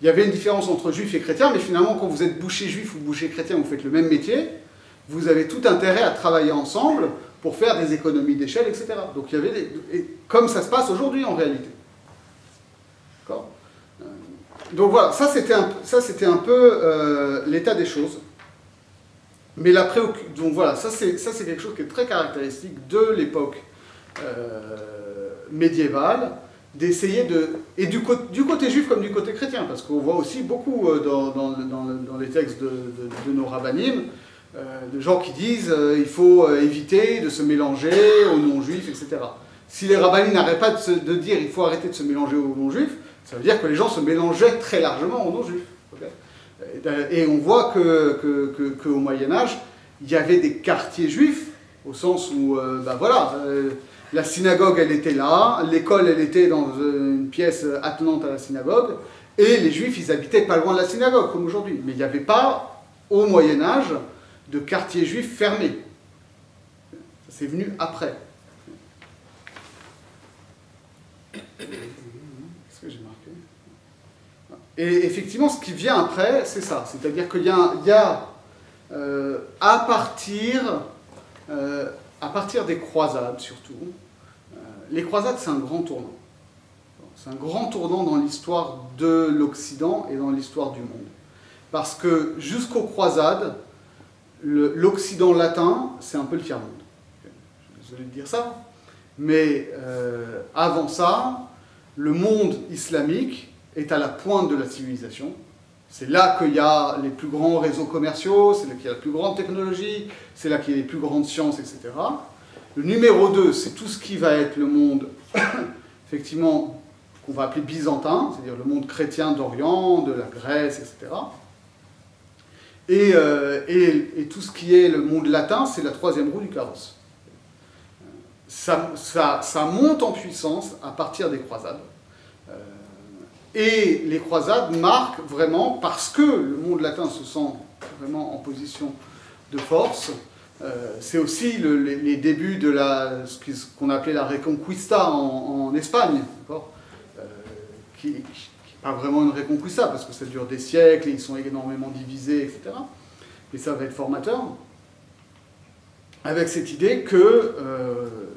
y avait une différence entre juifs et chrétiens, mais finalement, quand vous êtes boucher juif ou boucher chrétien, vous faites le même métier, vous avez tout intérêt à travailler ensemble pour faire des économies d'échelle, etc. Donc il y avait comme ça se passe aujourd'hui en réalité. D'accord ? Donc voilà, ça c'était un peu l'état des choses. Mais donc voilà, ça c'est quelque chose qui est très caractéristique de l'époque médiévale, d'essayer de... Et du côté juif comme du côté chrétien, parce qu'on voit aussi beaucoup dans les textes de nos rabbinim, de gens qui disent il faut éviter de se mélanger aux non-juifs, etc. Si les rabbinim n'arrêtent pas de dire il faut arrêter de se mélanger aux non-juifs, ça veut dire que les gens se mélangeaient très largement aux non-juifs. Okay, et on voit qu'au Moyen-Âge, il y avait des quartiers juifs, au sens où, la synagogue, elle était là, l'école, elle était dans une pièce attenante à la synagogue, et les juifs, ils habitaient pas loin de la synagogue, comme aujourd'hui. Mais il n'y avait pas, au Moyen-Âge, de quartier juif fermé. Ça c'est venu après. Qu'est-ce que j'ai marqué ? Et effectivement, ce qui vient après, c'est ça. C'est-à-dire qu'il y a à partir des croisades, surtout, les croisades, c'est un grand tournant. C'est un grand tournant dans l'histoire de l'Occident et dans l'histoire du monde. Parce que jusqu'aux croisades, l'Occident latin, c'est un peu le tiers-monde. Je suis désolé de dire ça, mais avant ça, le monde islamique est à la pointe de la civilisation. C'est là qu'il y a les plus grands réseaux commerciaux, c'est là qu'il y a la plus grande technologie, c'est là qu'il y a les plus grandes sciences, etc. Le numéro 2, c'est tout ce qui va être le monde, effectivement, qu'on va appeler byzantin, c'est-à-dire le monde chrétien d'Orient, de la Grèce, etc. Et tout ce qui est le monde latin, c'est la troisième roue du carrosse. Ça monte en puissance à partir des croisades. Et les croisades marquent vraiment, parce que le monde latin se sent vraiment en position de force, c'est aussi les débuts de ce qu'on appelait la Reconquista en Espagne, qui n'est pas vraiment une Reconquista, parce que ça dure des siècles, et ils sont énormément divisés, etc. Mais ça va être formateur, avec cette idée que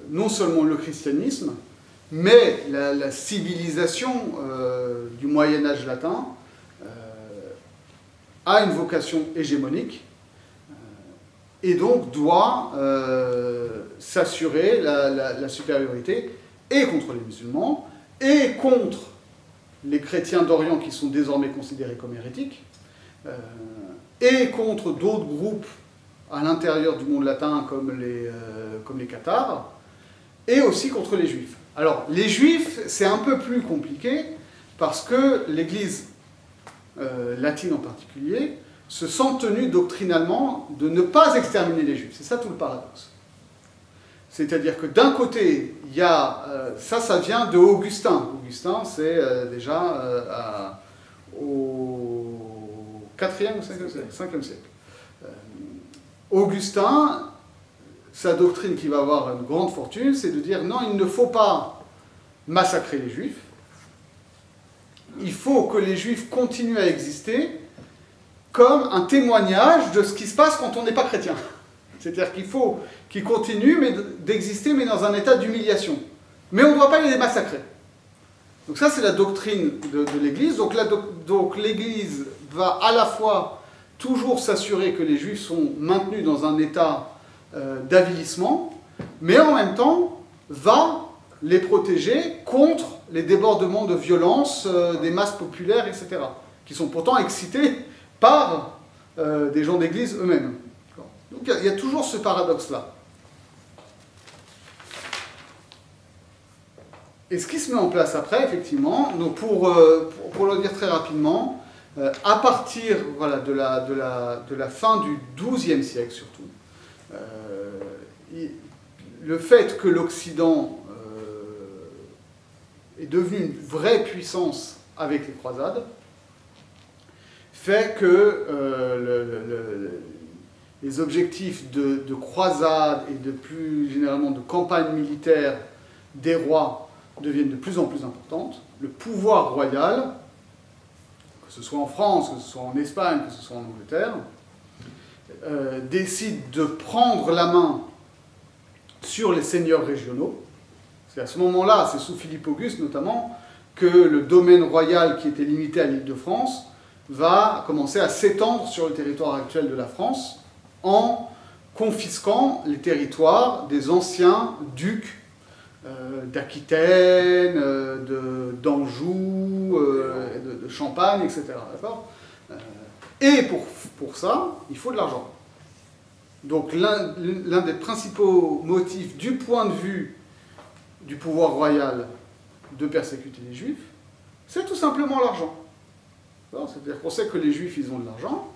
non seulement le christianisme, mais la civilisation du Moyen-Âge latin a une vocation hégémonique et donc doit s'assurer la supériorité et contre les musulmans et contre les chrétiens d'Orient qui sont désormais considérés comme hérétiques et contre d'autres groupes à l'intérieur du monde latin comme les Cathares et aussi contre les Juifs. Alors, les Juifs, c'est un peu plus compliqué, parce que l'Église latine en particulier se sent tenue doctrinalement de ne pas exterminer les Juifs. C'est ça tout le paradoxe. C'est-à-dire que d'un côté, il y a... ça vient de Augustin. Augustin, c'est déjà au 4e ou 5e siècle. Augustin... Sa doctrine qui va avoir une grande fortune, c'est de dire non, il ne faut pas massacrer les Juifs. Il faut que les Juifs continuent à exister comme un témoignage de ce qui se passe quand on n'est pas chrétien. C'est-à-dire qu'il faut qu'ils continuent d'exister, mais dans un état d'humiliation. Mais on ne doit pas les massacrer. Donc ça, c'est la doctrine de l'Église. Donc l'Église va à la fois toujours s'assurer que les Juifs sont maintenus dans un état d'avilissement, mais en même temps va les protéger contre les débordements de violence des masses populaires, etc., qui sont pourtant excités par des gens d'église eux-mêmes. Donc il y a toujours ce paradoxe-là. Et ce qui se met en place après, effectivement, donc pour le dire très rapidement, à partir de la fin du XIIe siècle surtout, le fait que l'Occident est devenu une vraie puissance avec les croisades fait que les objectifs de croisades et de plus généralement de campagnes militaires des rois deviennent de plus en plus importantes. Le pouvoir royal, que ce soit en France, que ce soit en Espagne, que ce soit en Angleterre, décide de prendre la main sur les seigneurs régionaux. C'est à ce moment-là, c'est sous Philippe Auguste notamment, que le domaine royal qui était limité à l'Île-de-France va commencer à s'étendre sur le territoire actuel de la France, en confisquant les territoires des anciens ducs d'Aquitaine, d'Anjou, de Champagne, etc. D'accord ? Et pour ça, il faut de l'argent. Donc l'un des principaux motifs du point de vue du pouvoir royal de persécuter les Juifs, c'est tout simplement l'argent. C'est-à-dire qu'on sait que les Juifs, ils ont de l'argent,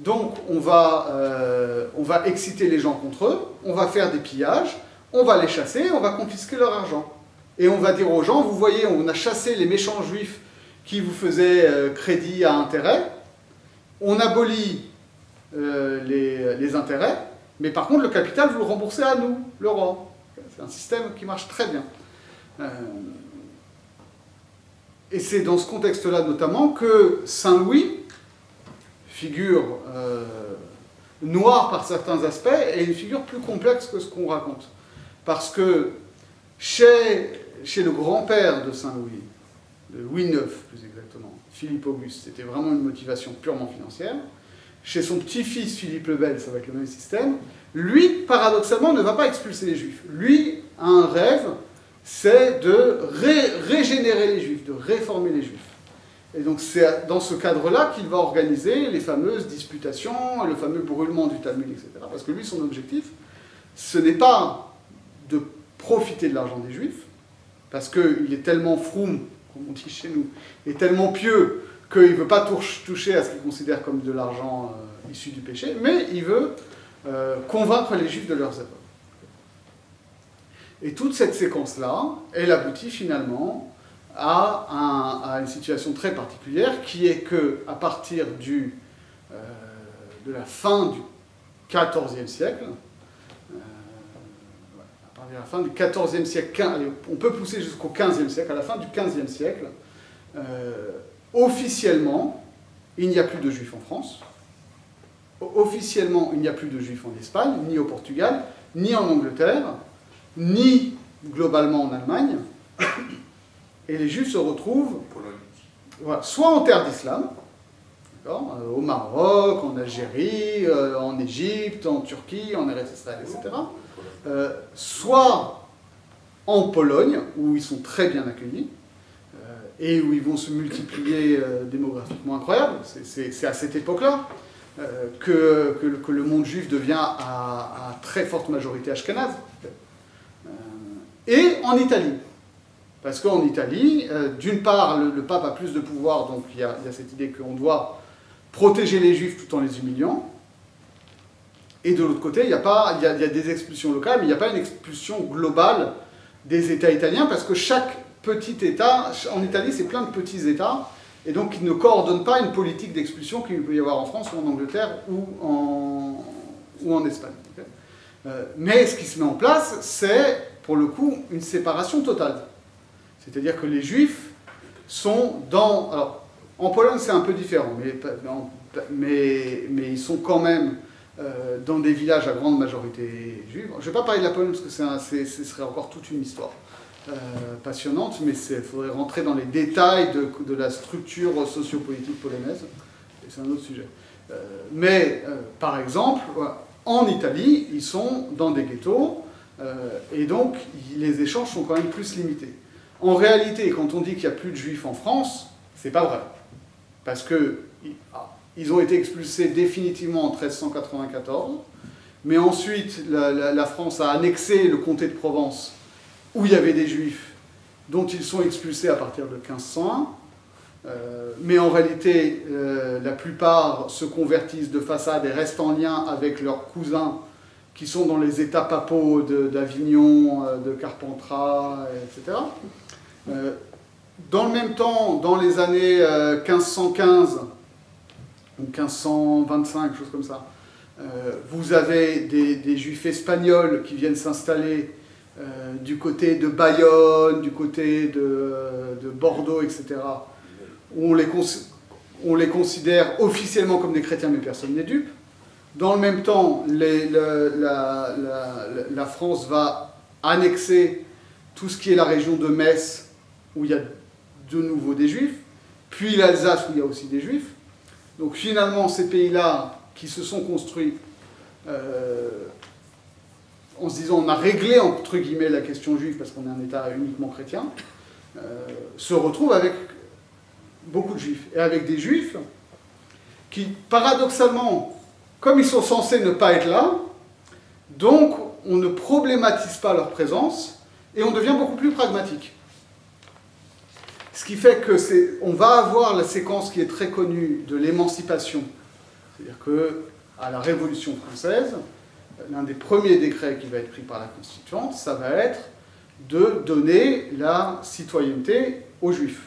donc on va exciter les gens contre eux, on va faire des pillages, on va les chasser, on va confisquer leur argent. Et on va dire aux gens, vous voyez, on a chassé les méchants Juifs qui vous faisaient crédit à intérêt, on abolit les intérêts, mais par contre le capital, vous le remboursez à nous, le roi. C'est un système qui marche très bien. Et c'est dans ce contexte-là notamment que Saint-Louis, figure noire par certains aspects, est une figure plus complexe que ce qu'on raconte. Parce que chez le grand-père de Saint-Louis, de Louis IX plus exactement, Philippe Auguste, c'était vraiment une motivation purement financière. Chez son petit-fils Philippe le Bel, ça va être le même système. Lui, paradoxalement, ne va pas expulser les Juifs. Lui a un rêve, c'est de régénérer les Juifs, de réformer les Juifs. Et donc c'est dans ce cadre-là qu'il va organiser les fameuses disputations, le fameux brûlement du Talmud, etc. Parce que lui, son objectif, ce n'est pas de profiter de l'argent des Juifs, parce qu'il est tellement froum, comme on dit chez nous, et tellement pieux, qu'il ne veut pas toucher à ce qu'il considère comme de l'argent issu du péché, mais il veut convaincre les Juifs de leurs erreurs. Et toute cette séquence-là, elle aboutit finalement à une situation très particulière, qui est qu'à partir de la fin du XIVe siècle, à partir de la fin du XIVe siècle, on peut pousser jusqu'au XVe siècle, à la fin du XVe siècle, officiellement, il n'y a plus de Juifs en France. Officiellement, il n'y a plus de Juifs en Espagne, ni au Portugal, ni en Angleterre, ni globalement en Allemagne. Et les Juifs se retrouvent soit en terre d'islam, au Maroc, en Algérie, en Égypte, en Turquie, en Eretz Israël, etc. Soit en Pologne, où ils sont très bien accueillis, et où ils vont se multiplier démographiquement incroyable. C'est à cette époque-là que le monde juif devient à très forte majorité ashkénaze. Et en Italie. Parce qu'en Italie, d'une part, le pape a plus de pouvoir, donc il y a cette idée qu'on doit protéger les Juifs tout en les humiliant. Et de l'autre côté, il y a des expulsions locales, mais il n'y a pas une expulsion globale des États italiens, parce que chaque petit État, en Italie, c'est plein de petits États, et donc ils ne coordonnent pas une politique d'expulsion qu'il peut y avoir en France, ou en Angleterre, ou en Espagne. Mais ce qui se met en place, c'est, pour le coup, une séparation totale. C'est-à-dire que les Juifs sont dans... Alors, en Pologne, c'est un peu différent, mais ils sont quand même dans des villages à grande majorité juive. Je ne vais pas parler de la Pologne, parce que ce serait encore toute une histoire passionnante, mais il faudrait rentrer dans les détails de la structure sociopolitique polonaise, et c'est un autre sujet. Par exemple, en Italie, ils sont dans des ghettos, et donc les échanges sont quand même plus limités. En réalité, quand on dit qu'il n'y a plus de Juifs en France, c'est pas vrai. Parce qu'ils ont été expulsés définitivement en 1394, mais ensuite la France a annexé le comté de Provence, où il y avait des Juifs, dont ils sont expulsés à partir de 1501. Mais en réalité, la plupart se convertissent de façade et restent en lien avec leurs cousins qui sont dans les États papaux d'Avignon, de Carpentras, etc. Dans le même temps, dans les années 1515 ou 1525, chose comme ça, vous avez des Juifs espagnols qui viennent s'installer du côté de Bayonne, du côté de Bordeaux, etc., où on les considère officiellement comme des chrétiens, mais personne n'est dupe. Dans le même temps, la France va annexer tout ce qui est la région de Metz, où il y a de nouveau des Juifs, puis l'Alsace, où il y a aussi des Juifs. Donc finalement, ces pays-là, qui se sont construits en se disant on a réglé entre guillemets la question juive parce qu'on est un État uniquement chrétien, se retrouve avec beaucoup de juifs. Et avec des juifs qui, paradoxalement, comme ils sont censés ne pas être là, donc on ne problématise pas leur présence et on devient beaucoup plus pragmatique. Ce qui fait que on va avoir la séquence qui est très connue de l'émancipation. C'est-à-dire qu'à la Révolution française, l'un des premiers décrets qui va être pris par la Constituante, ça va être de donner la citoyenneté aux Juifs.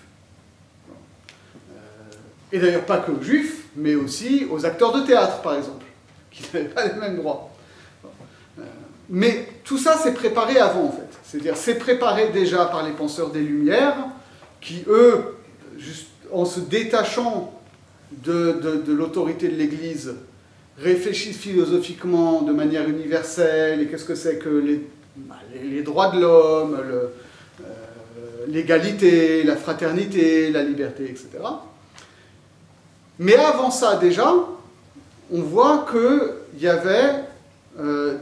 Et d'ailleurs pas que aux Juifs, mais aussi aux acteurs de théâtre, par exemple, qui n'avaient pas les mêmes droits. Mais tout ça, c'est préparé avant, en fait. C'est-à-dire, c'est préparé déjà par les penseurs des Lumières, qui, eux, juste en se détachant de l'autorité de l'Église, réfléchissent philosophiquement de manière universelle, et qu'est-ce que c'est que les droits de l'homme, l'égalité, la fraternité, la liberté, etc. Mais avant ça, déjà, on voit qu'il y avait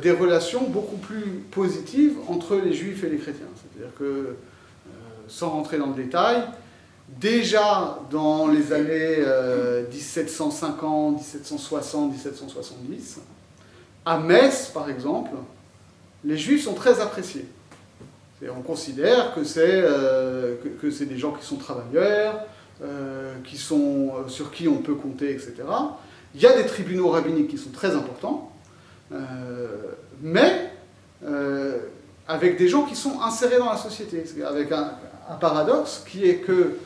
des relations beaucoup plus positives entre les Juifs et les chrétiens. C'est-à-dire que, sans rentrer dans le détail, déjà dans les années 1750, 1760, 1770, à Metz, par exemple, les Juifs sont très appréciés. On considère que c'est des gens qui sont travailleurs, sur qui on peut compter, etc. Il y a des tribunaux rabbiniques qui sont très importants, mais avec des gens qui sont insérés dans la société, avec un paradoxe qui est que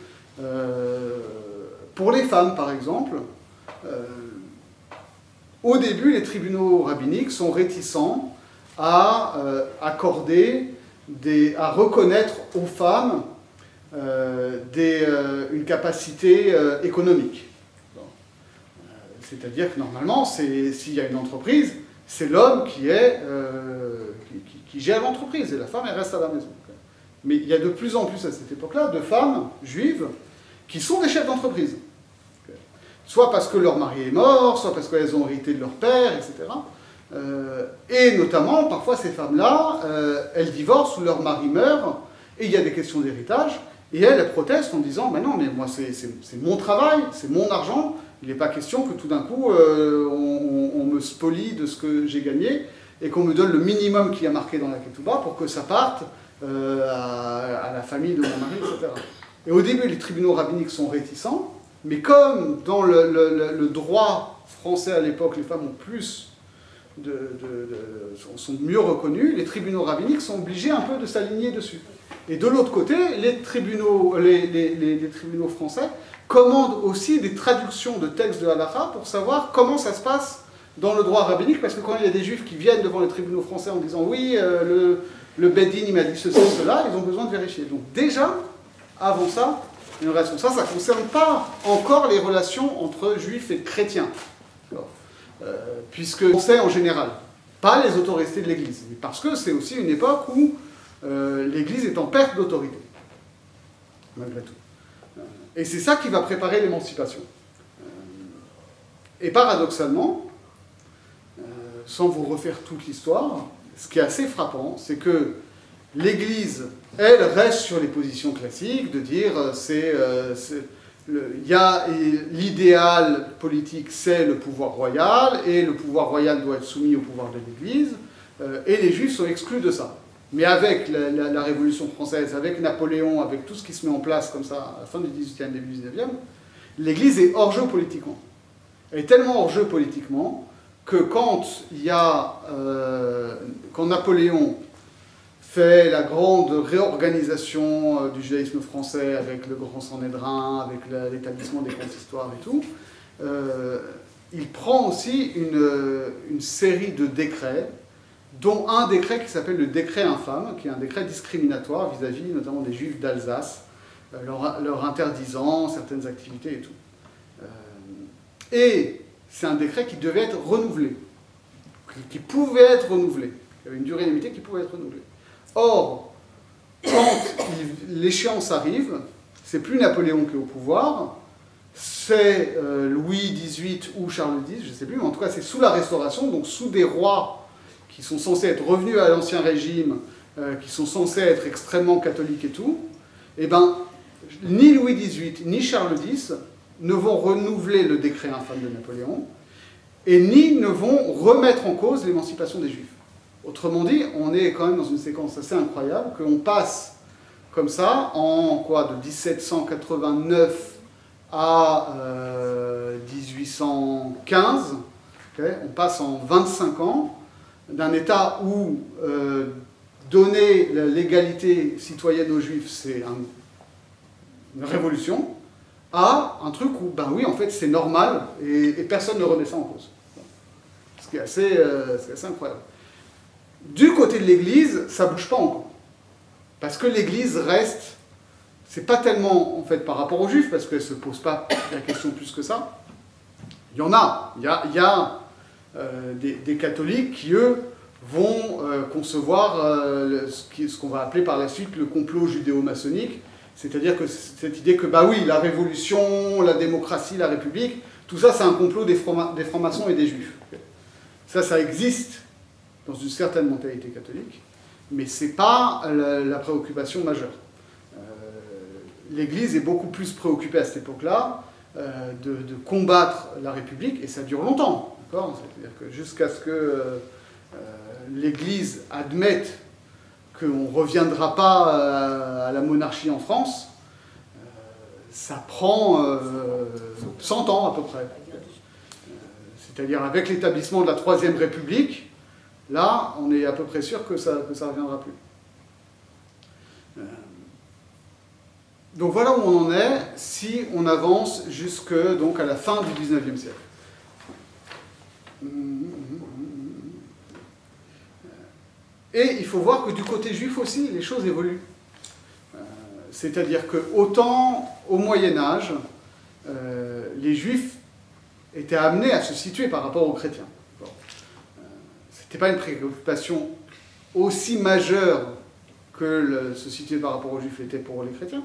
pour les femmes, par exemple, au début, les tribunaux rabbiniques sont réticents à à reconnaître aux femmes une capacité économique. C'est-à-dire que normalement, s'il y a une entreprise, c'est l'homme qui gère l'entreprise et la femme, elle reste à la maison. Mais il y a de plus en plus à cette époque-là de femmes juives qui sont des chefs d'entreprise. Soit parce que leur mari est mort, soit parce qu'elles ont hérité de leur père, etc. Et notamment, parfois, ces femmes-là, elles divorcent ou leur mari meurt, et il y a des questions d'héritage, et elles protestent en disant « Ben non, mais moi, c'est mon travail, c'est mon argent, il n'est pas question que tout d'un coup, on me spolie de ce que j'ai gagné, et qu'on me donne le minimum qui a marqué dans la ketouba pour que ça parte à la famille de mon mari, etc. » Et au début, les tribunaux rabbiniques sont réticents, mais comme dans le droit français à l'époque, les femmes ont plus sont mieux reconnues, les tribunaux rabbiniques sont obligés un peu de s'aligner dessus. Et de l'autre côté, les tribunaux français commandent aussi des traductions de textes de halakha pour savoir comment ça se passe dans le droit rabbinique, parce que quand il y a des juifs qui viennent devant les tribunaux français en disant « Oui, le Beddin, il m'a dit ceci, cela », ils ont besoin de vérifier. Donc déjà, avant ça, une relation. Ça ne concerne pas encore les relations entre juifs et chrétiens. Puisque on sait en général, pas les autorités de l'Église, mais parce que c'est aussi une époque où l'Église est en perte d'autorité, malgré tout. Et c'est ça qui va préparer l'émancipation. Et paradoxalement, sans vous refaire toute l'histoire, ce qui est assez frappant, c'est que l'Église, elle, reste sur les positions classiques, de dire l'idéal politique, c'est le pouvoir royal, et le pouvoir royal doit être soumis au pouvoir de l'Église, et les Juifs sont exclus de ça. Mais avec la Révolution française, avec Napoléon, avec tout ce qui se met en place comme ça, à la fin du XVIIIe, début du XIXe, l'Église est hors-jeu politiquement. Elle est tellement hors-jeu politiquement que quand Napoléon fait la grande réorganisation du judaïsme français avec le grand Sanhédrin, avec l'établissement des consistoires et tout, il prend aussi une série de décrets, dont un décret qui s'appelle le décret infâme, qui est un décret discriminatoire vis-à-vis notamment des Juifs d'Alsace, leur interdisant certaines activités et tout. Et c'est un décret qui devait être renouvelé, qui pouvait être renouvelé. Il y avait une durée limitée qui pouvait être renouvelée. Or, quand l'échéance arrive, c'est plus Napoléon qui est au pouvoir, c'est Louis XVIII ou Charles X, je ne sais plus, mais en tout cas c'est sous la Restauration, donc sous des rois qui sont censés être revenus à l'Ancien Régime, qui sont censés être extrêmement catholiques et tout, et ben ni Louis XVIII ni Charles X ne vont renouveler le décret infâme de Napoléon, et ni ne vont remettre en cause l'émancipation des Juifs. Autrement dit, on est quand même dans une séquence assez incroyable, qu'on passe comme ça, en quoi, de 1789 à 1815, okay, on passe en 25 ans d'un État où donner l'égalité citoyenne aux Juifs, c'est une révolution, à un truc où, ben oui, en fait, c'est normal, et personne ne remet ça en cause. Ce qui est assez incroyable. Du côté de l'Église, ça ne bouge pas encore. Parce que l'Église reste, c'est pas tellement, en fait, par rapport aux Juifs, parce qu'elle ne se pose pas la question plus que ça. Il y en a. Il y a des catholiques qui, eux, vont concevoir ce qu'on va appeler par la suite le complot judéo-maçonnique, c'est-à-dire que cette idée que, bah oui, la révolution, la démocratie, la république, tout ça, c'est un complot des francs-maçons et des juifs. Ça existe dans une certaine mentalité catholique, mais ce n'est pas la préoccupation majeure. L'Église est beaucoup plus préoccupée à cette époque-là de combattre la République, et ça dure longtemps. C'est-à-dire que jusqu'à ce que l'Église admette qu'on ne reviendra pas à la monarchie en France, ça prend 100 ans à peu près. C'est-à-dire avec l'établissement de la Troisième République, là, on est à peu près sûr que ça ne reviendra plus. Donc voilà où on en est si on avance jusque donc, à la fin du XIXe siècle. Et il faut voir que du côté juif aussi, les choses évoluent. C'est-à-dire que autant au Moyen-Âge, les juifs étaient amenés à se situer par rapport aux chrétiens. Ce n'était pas une préoccupation aussi majeure que se situer par rapport aux juifs était pour les chrétiens,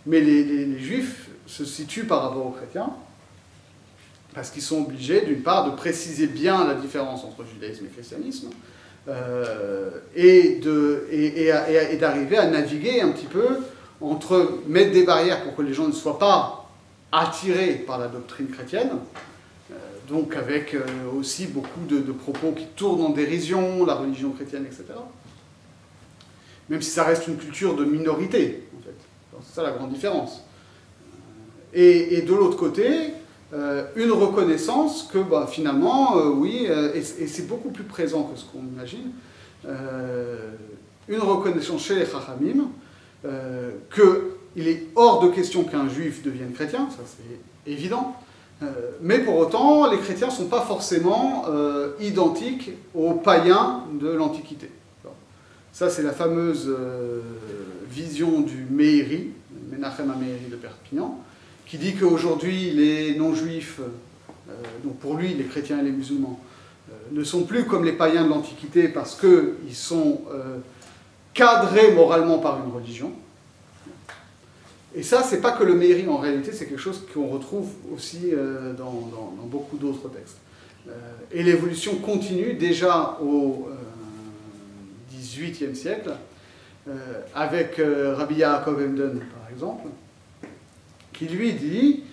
mais les juifs se situent par rapport aux chrétiens parce qu'ils sont obligés, d'une part, de préciser bien la différence entre judaïsme et christianisme, et d'arriver à naviguer un petit peu entre mettre des barrières pour que les gens ne soient pas attirés par la doctrine chrétienne, donc avec aussi beaucoup de propos qui tournent en dérision, la religion chrétienne, etc. Même si ça reste une culture de minorité, en fait. C'est ça la grande différence. Et de l'autre côté, une reconnaissance que bah, finalement, oui, et c'est beaucoup plus présent que ce qu'on imagine, une reconnaissance chez les Chachamim qu'il est hors de question qu'un juif devienne chrétien, ça c'est évident, mais pour autant, les chrétiens ne sont pas forcément identiques aux païens de l'Antiquité. Ça, c'est la fameuse vision du Meiri, Menachem HaMeiri de Perpignan, qui dit qu'aujourd'hui, les non-juifs, donc pour lui, les chrétiens et les musulmans, ne sont plus comme les païens de l'Antiquité parce qu'ils sont cadrés moralement par une religion. Et ça, c'est pas que le Meiri en réalité, c'est quelque chose qu'on retrouve aussi dans beaucoup d'autres textes. Et l'évolution continue déjà au XVIIIe siècle, avec Rabbi Yaakov Emden, par exemple, qui lui dit,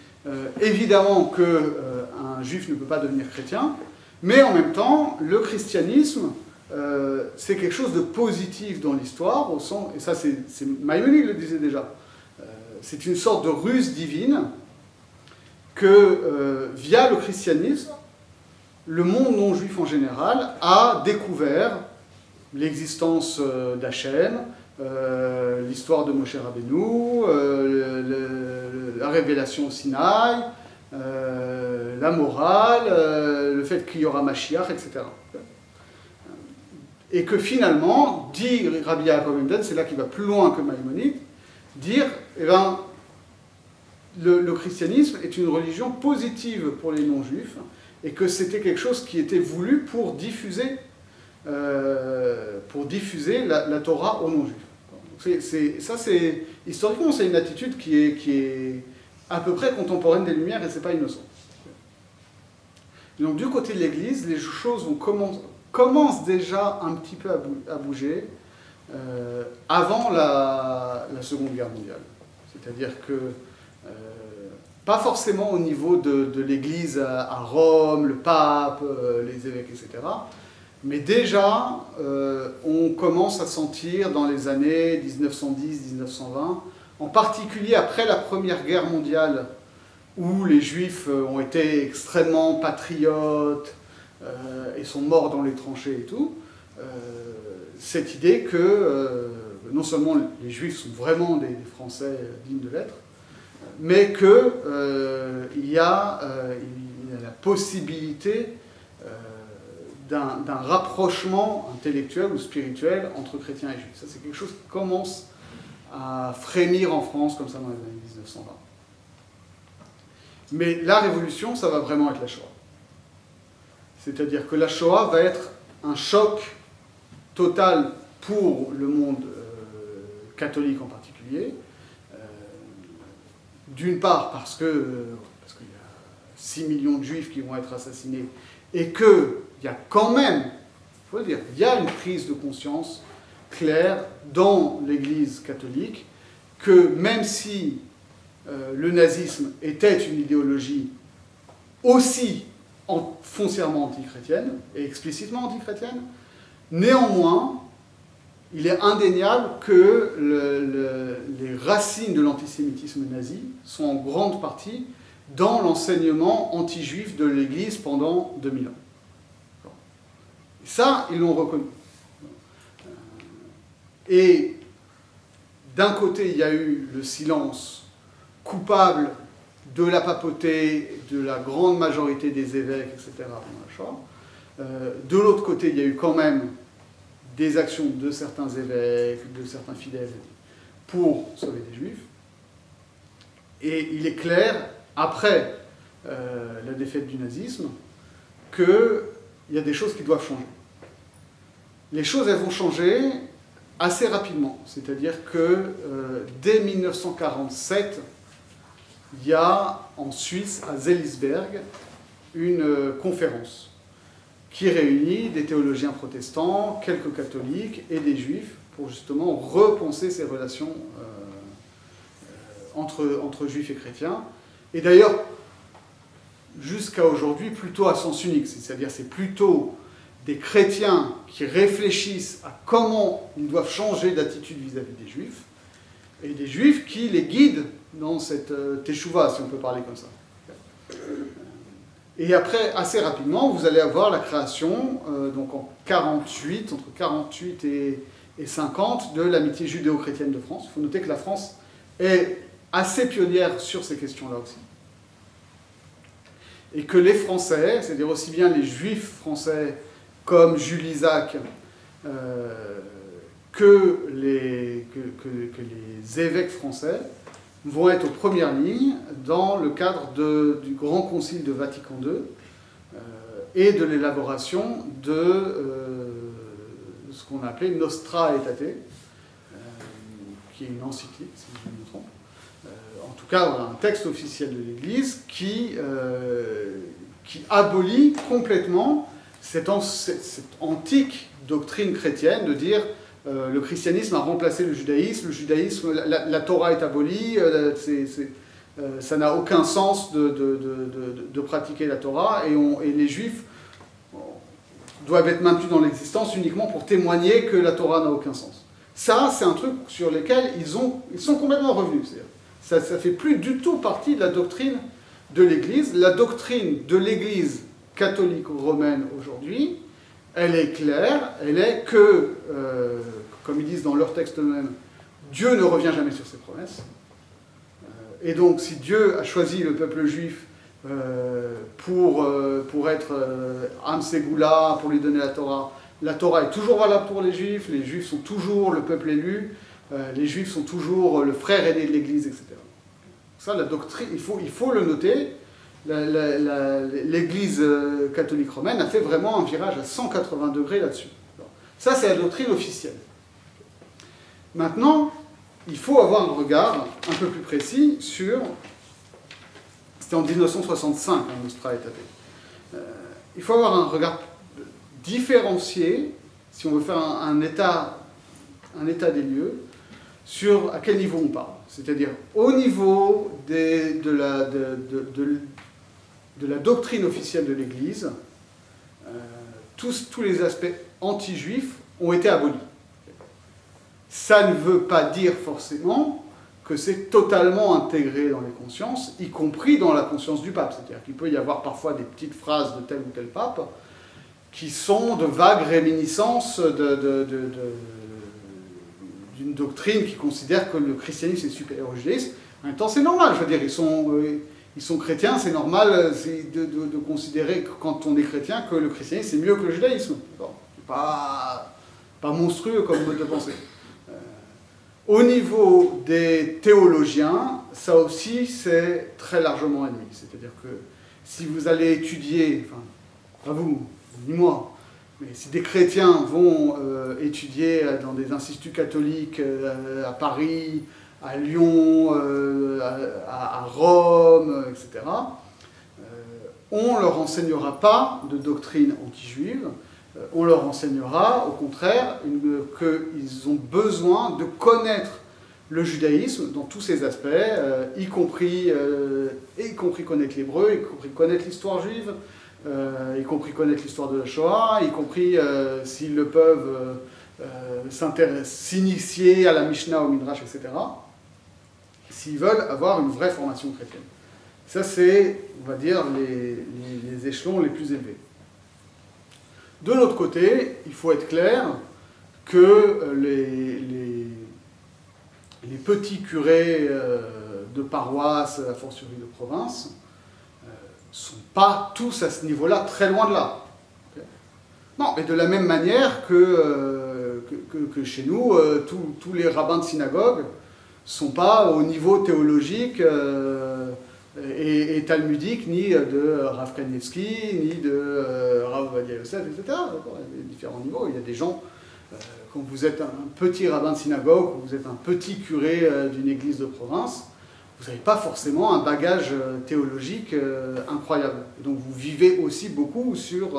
évidemment qu'un juif ne peut pas devenir chrétien, mais en même temps, le christianisme, c'est quelque chose de positif dans l'histoire, et ça, c'est Maïmonide le disait déjà, c'est une sorte de ruse divine que, via le christianisme, le monde non-juif en général a découvert l'existence d'Hachem, l'histoire de Moshe Rabbeinu, la révélation au Sinaï, la morale, le fait qu'il y aura Mashiach, etc. Et que finalement, dit Rabbi Yaakov Emden, c'est là qu'il va plus loin que Maïmonide, dire, eh ben, le christianisme est une religion positive pour les non-juifs, et que c'était quelque chose qui était voulu pour diffuser la Torah aux non-juifs. Historiquement, c'est une attitude qui est à peu près contemporaine des Lumières, et c'est pas innocent. Donc du côté de l'Église, les choses commencent déjà un petit peu à bouger avant la Seconde Guerre mondiale. C'est-à-dire que, pas forcément au niveau de l'Église à Rome, le pape, les évêques, etc., mais déjà, on commence à sentir dans les années 1910-1920, en particulier après la Première Guerre mondiale, où les Juifs ont été extrêmement patriotes et sont morts dans les tranchées et tout, cette idée que non seulement les Juifs sont vraiment des Français dignes de l'être, mais qu'il y a la possibilité d'un rapprochement intellectuel ou spirituel entre chrétiens et juifs. Ça, c'est quelque chose qui commence à frémir en France, comme ça, dans les années 1920. Mais la révolution, ça va vraiment être la Shoah. C'est-à-dire que la Shoah va être un choc total pour le monde catholique en particulier. D'une part, parce qu'il y a 6 millions de juifs qui vont être assassinés, et qu'il y a quand même, il faut le dire, il y a une prise de conscience claire dans l'Église catholique que même si le nazisme était une idéologie aussi foncièrement antichrétienne et explicitement antichrétienne, néanmoins, il est indéniable que les racines de l'antisémitisme nazi sont en grande partie dans l'enseignement anti-juif de l'Église pendant 2000 ans. Et ça, ils l'ont reconnu. Et d'un côté, il y a eu le silence coupable de la papauté, de la grande majorité des évêques, etc. De l'autre côté, il y a eu quand même des actions de certains évêques, de certains fidèles, pour sauver des juifs. Et il est clair, après la défaite du nazisme, qu'il y a des choses qui doivent changer. Les choses, elles vont changer assez rapidement. C'est-à-dire que dès 1947, il y a en Suisse, à Seelisberg, une conférence qui réunit des théologiens protestants, quelques catholiques et des juifs pour justement repenser ces relations entre juifs et chrétiens. Et d'ailleurs, jusqu'à aujourd'hui, plutôt à sens unique, c'est-à-dire c'est plutôt des chrétiens qui réfléchissent à comment ils doivent changer d'attitude vis-à-vis des juifs, et des juifs qui les guident dans cette teshuva, si on peut parler comme ça. Et après, assez rapidement, vous allez avoir la création, donc en 48, entre 48 et 50, de l'amitié judéo-chrétienne de France. Il faut noter que la France est assez pionnière sur ces questions-là aussi. Et que les Français, c'est-à-dire aussi bien les Juifs français comme Jules Isaac, que les évêques français, vont être aux premières lignes dans le cadre du Grand Concile de Vatican II et de l'élaboration de ce qu'on a appelé Nostra Aetate, qui est une encyclique, si je ne me trompe. En tout cas, un texte officiel de l'Église qui abolit complètement cette antique doctrine chrétienne de dire le christianisme a remplacé le judaïsme, la Torah est abolie, ça n'a aucun sens de pratiquer la Torah, et les Juifs doivent être maintenus dans l'existence uniquement pour témoigner que la Torah n'a aucun sens. Ça, c'est un truc sur lequel ils sont complètement revenus. Ça ne fait plus du tout partie de la doctrine de l'Église. La doctrine de l'Église catholique romaine aujourd'hui, elle est claire, elle est que, comme ils disent dans leur texte eux-mêmes, Dieu ne revient jamais sur ses promesses. Et donc, si Dieu a choisi le peuple juif pour être Am Segula, pour lui donner la Torah est toujours valable pour les Juifs sont toujours le peuple élu, les Juifs sont toujours le frère aîné de l'Église, etc. Ça, la doctrine, il faut le noter. L'Église catholique romaine a fait vraiment un virage à 180 degrés là-dessus. Ça, c'est la doctrine officielle. Maintenant, il faut avoir un regard un peu plus précis sur C'était en 1965, hein, Nostra est tapé. Il faut avoir un regard différencié, si on veut faire un état des lieux, sur à quel niveau on parle. C'est-à-dire au niveau de la doctrine officielle de l'Église, tous les aspects anti-juifs ont été abolis. Ça ne veut pas dire forcément que c'est totalement intégré dans les consciences, y compris dans la conscience du pape. C'est-à-dire qu'il peut y avoir parfois des petites phrases de tel ou tel pape qui sont de vagues réminiscences d'une doctrine qui considère que le christianisme est supérieur au judaïsme. En même temps, c'est normal, je veux dire, ils sont chrétiens, c'est normal de considérer, quand on est chrétien, que le christianisme c'est mieux que le judaïsme. Bon, pas monstrueux comme mode de pensée. Au niveau des théologiens, ça aussi c'est très largement admis. C'est-à-dire que si vous allez étudier, enfin, pas vous, ni moi, mais si des chrétiens vont étudier dans des instituts catholiques à Paris, à Lyon, à Rome, etc., on ne leur enseignera pas de doctrine anti-juive. On leur enseignera, au contraire, qu'ils ont besoin de connaître le judaïsme dans tous ses aspects, y compris connaître l'hébreu, y compris connaître l'histoire juive, y compris connaître l'histoire de la Shoah, y compris, s'ils le peuvent, s'initier à la Mishnah, au Midrash, etc., s'ils veulent avoir une vraie formation chrétienne. Ça, c'est, on va dire, les échelons les plus élevés. De l'autre côté, il faut être clair que les petits curés de paroisse, a fortiori de province, ne sont pas tous à ce niveau-là, très loin de là. Non, mais de la même manière que chez nous, tous les rabbins de synagogue ne sont pas au niveau théologique et talmudique, ni de Rav Kanievski, ni de Rav Ovadia Yosef, etc. Il y a différents niveaux. Il y a des gens, quand vous êtes un petit rabbin de synagogue, quand vous êtes un petit curé d'une église de province, vous n'avez pas forcément un bagage théologique incroyable. Et donc vous vivez aussi beaucoup sur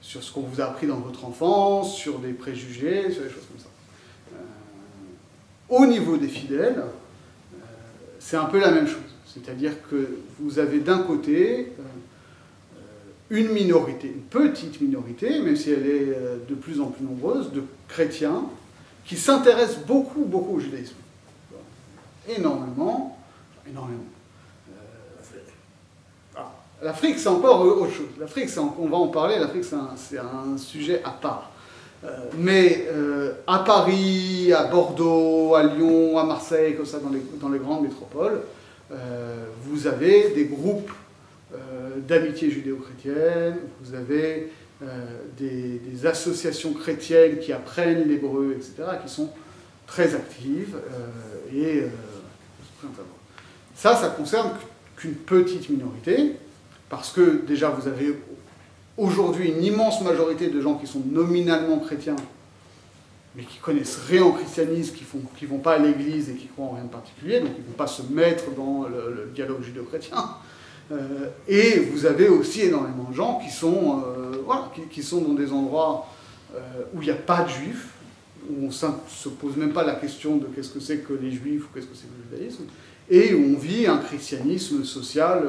ce qu'on vous a appris dans votre enfance, sur des préjugés, sur des choses comme ça. Au niveau des fidèles, c'est un peu la même chose. C'est-à-dire que vous avez d'un côté une minorité, une petite minorité, même si elle est de plus en plus nombreuse, de chrétiens qui s'intéressent beaucoup au judaïsme. Énormément. L'Afrique, c'est encore autre chose. L'Afrique, on va en parler, l'Afrique, c'est un sujet à part. Mais à Paris, à Bordeaux, à Lyon, à Marseille, comme ça, dans les grandes métropoles, vous avez des groupes d'amitié judéo-chrétienne, vous avez des associations chrétiennes qui apprennent l'hébreu, etc., qui sont très actives. Ça concerne qu'une petite minorité, parce que déjà vous avez aujourd'hui une immense majorité de gens qui sont nominalement chrétiens, mais qui connaissent rien au christianisme, qui vont pas à l'église et qui croient en rien de particulier, donc ils ne vont pas se mettre dans le dialogue judéo-chrétien. Et vous avez aussi énormément de gens qui sont dans des endroits où il n'y a pas de juifs, où on ne se pose même pas la question de qu'est-ce que c'est que les juifs ou qu'est-ce que c'est que le judaïsme, et où on vit un christianisme social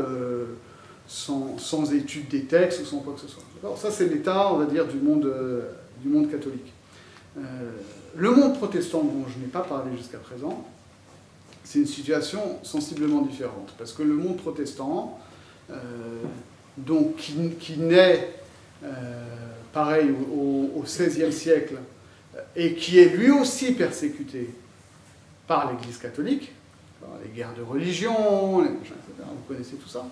sans étude des textes ou sans quoi que ce soit. Alors, ça, c'est l'état, on va dire, du monde catholique. Le monde protestant, dont je n'ai pas parlé jusqu'à présent, c'est une sensiblement différente, parce que le monde protestant, donc, qui naît, pareil, au XVIe siècle, et qui est lui aussi persécuté par l'Église catholique, les guerres de religion, les machins, etc., vous connaissez tout ça,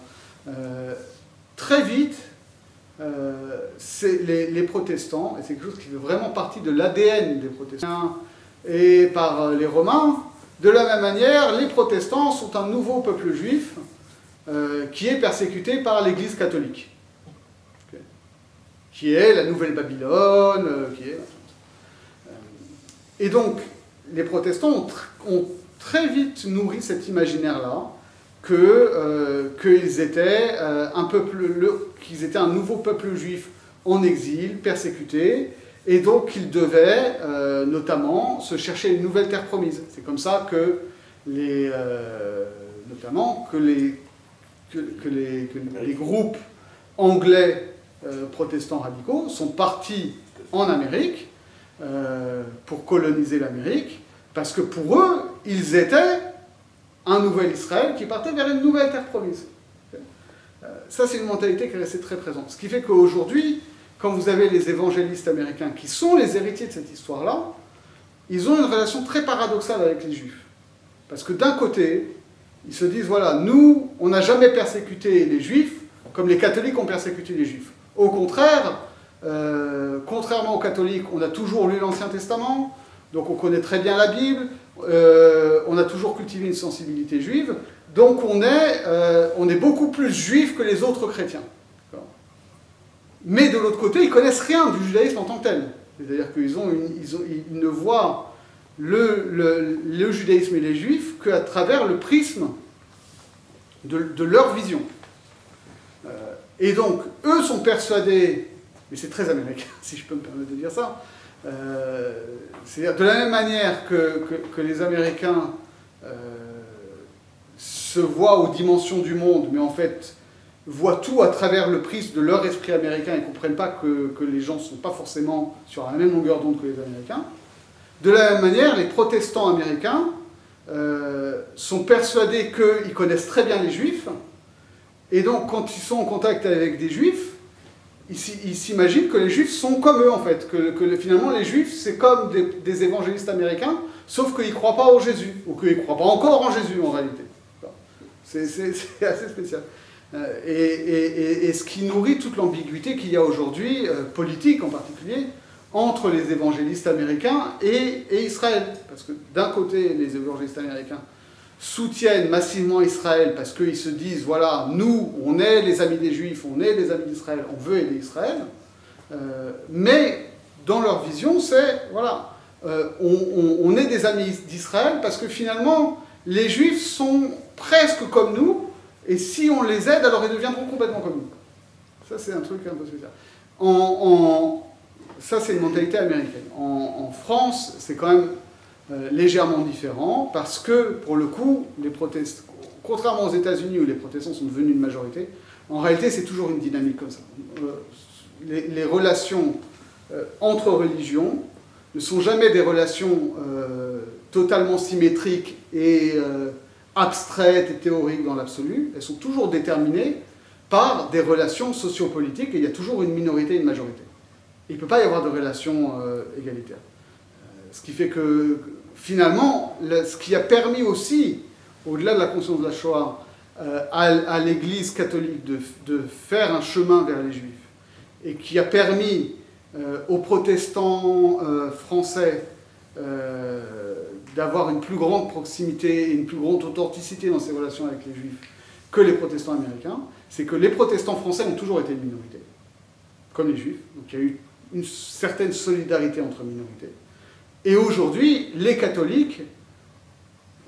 très vite, les protestants, et c'est quelque chose qui fait vraiment partie de l'ADN des protestants, et par les Romains, de la même manière, les protestants sont un nouveau peuple juif qui est persécuté par l'Église catholique, qui est la Nouvelle Babylone, et donc les protestants ont très vite nourri cet imaginaire-là, qu'ils étaient qu'ils étaient un nouveau peuple juif en exil, persécuté, et donc qu'ils devaient notamment se chercher une nouvelle terre promise. C'est comme ça que les groupes anglais protestants radicaux sont partis en Amérique pour coloniser l'Amérique, parce que pour eux, ils étaient un nouvel Israël qui partait vers une nouvelle terre promise. Ça, c'est une mentalité qui est restée très présente. Ce qui fait qu'aujourd'hui, quand vous avez les évangélistes américains qui sont les héritiers de cette histoire-là, ils ont une relation très paradoxale avec les Juifs. Parce que d'un côté, ils se disent, voilà, nous, on n'a jamais persécuté les Juifs comme les catholiques ont persécuté les Juifs. Au contraire, contrairement aux catholiques, on a toujours lu l'Ancien Testament, donc on connaît très bien la Bible, on a toujours cultivé une sensibilité juive, donc on est beaucoup plus juif que les autres chrétiens. Mais de l'autre côté, ils ne connaissent rien du judaïsme en tant que tel. C'est-à-dire qu'ils ne voient le judaïsme et les juifs qu'à travers le prisme de leur vision. Et donc, eux sont persuadés, mais c'est très américain, si je peux me permettre de dire ça, c'est-à-dire de la même manière que les Américains se voient aux dimensions du monde, mais en fait voient tout à travers le prisme de leur esprit américain et ne comprennent pas que les gens ne sont pas forcément sur la même longueur d'onde que les Américains. De la même manière, les protestants américains sont persuadés qu'ils connaissent très bien les Juifs, et donc quand ils sont en contact avec des Juifs, ils s'imaginent que les Juifs sont comme eux en fait, que finalement les Juifs c'est comme des évangélistes américains, sauf qu'ils ne croient pas en Jésus, ou qu'ils ne croient pas encore en Jésus en réalité. C'est assez spécial. Et ce qui nourrit toute l'ambiguïté qu'il y a aujourd'hui, politique en particulier, entre les évangélistes américains et Israël. Parce que d'un côté, les évangélistes américains soutiennent massivement Israël parce qu'ils se disent, voilà, nous, on est les amis des Juifs, on est les amis d'Israël, on veut aider Israël. Mais dans leur vision, c'est, voilà, on est des amis d'Israël parce que finalement, les Juifs sont presque comme nous, et si on les aide, alors ils deviendront complètement comme nous. Ça, c'est un truc un peu spécial. Ça, c'est une mentalité américaine. En France, c'est quand même légèrement différent, parce que, pour le coup, les protestants, contrairement aux États-Unis où les protestants sont devenus une majorité, en réalité, c'est toujours une dynamique comme ça. Les relations entre religions ne sont jamais des relations totalement symétriques et abstraites et théoriques dans l'absolu. Elles sont toujours déterminées par des relations sociopolitiques, et il y a toujours une minorité et une majorité. Il ne peut pas y avoir de relations égalitaires. Ce qui fait que, finalement, ce qui a permis aussi, au-delà de la conscience de la Shoah, à l'Église catholique de faire un chemin vers les Juifs, et qui a permis aux protestants français d'avoir une plus grande proximité et une plus grande authenticité dans ses relations avec les Juifs que les protestants américains, c'est que les protestants français ont toujours été une minorité, comme les Juifs. Donc il y a eu une certaine solidarité entre minorités. Et aujourd'hui, les catholiques,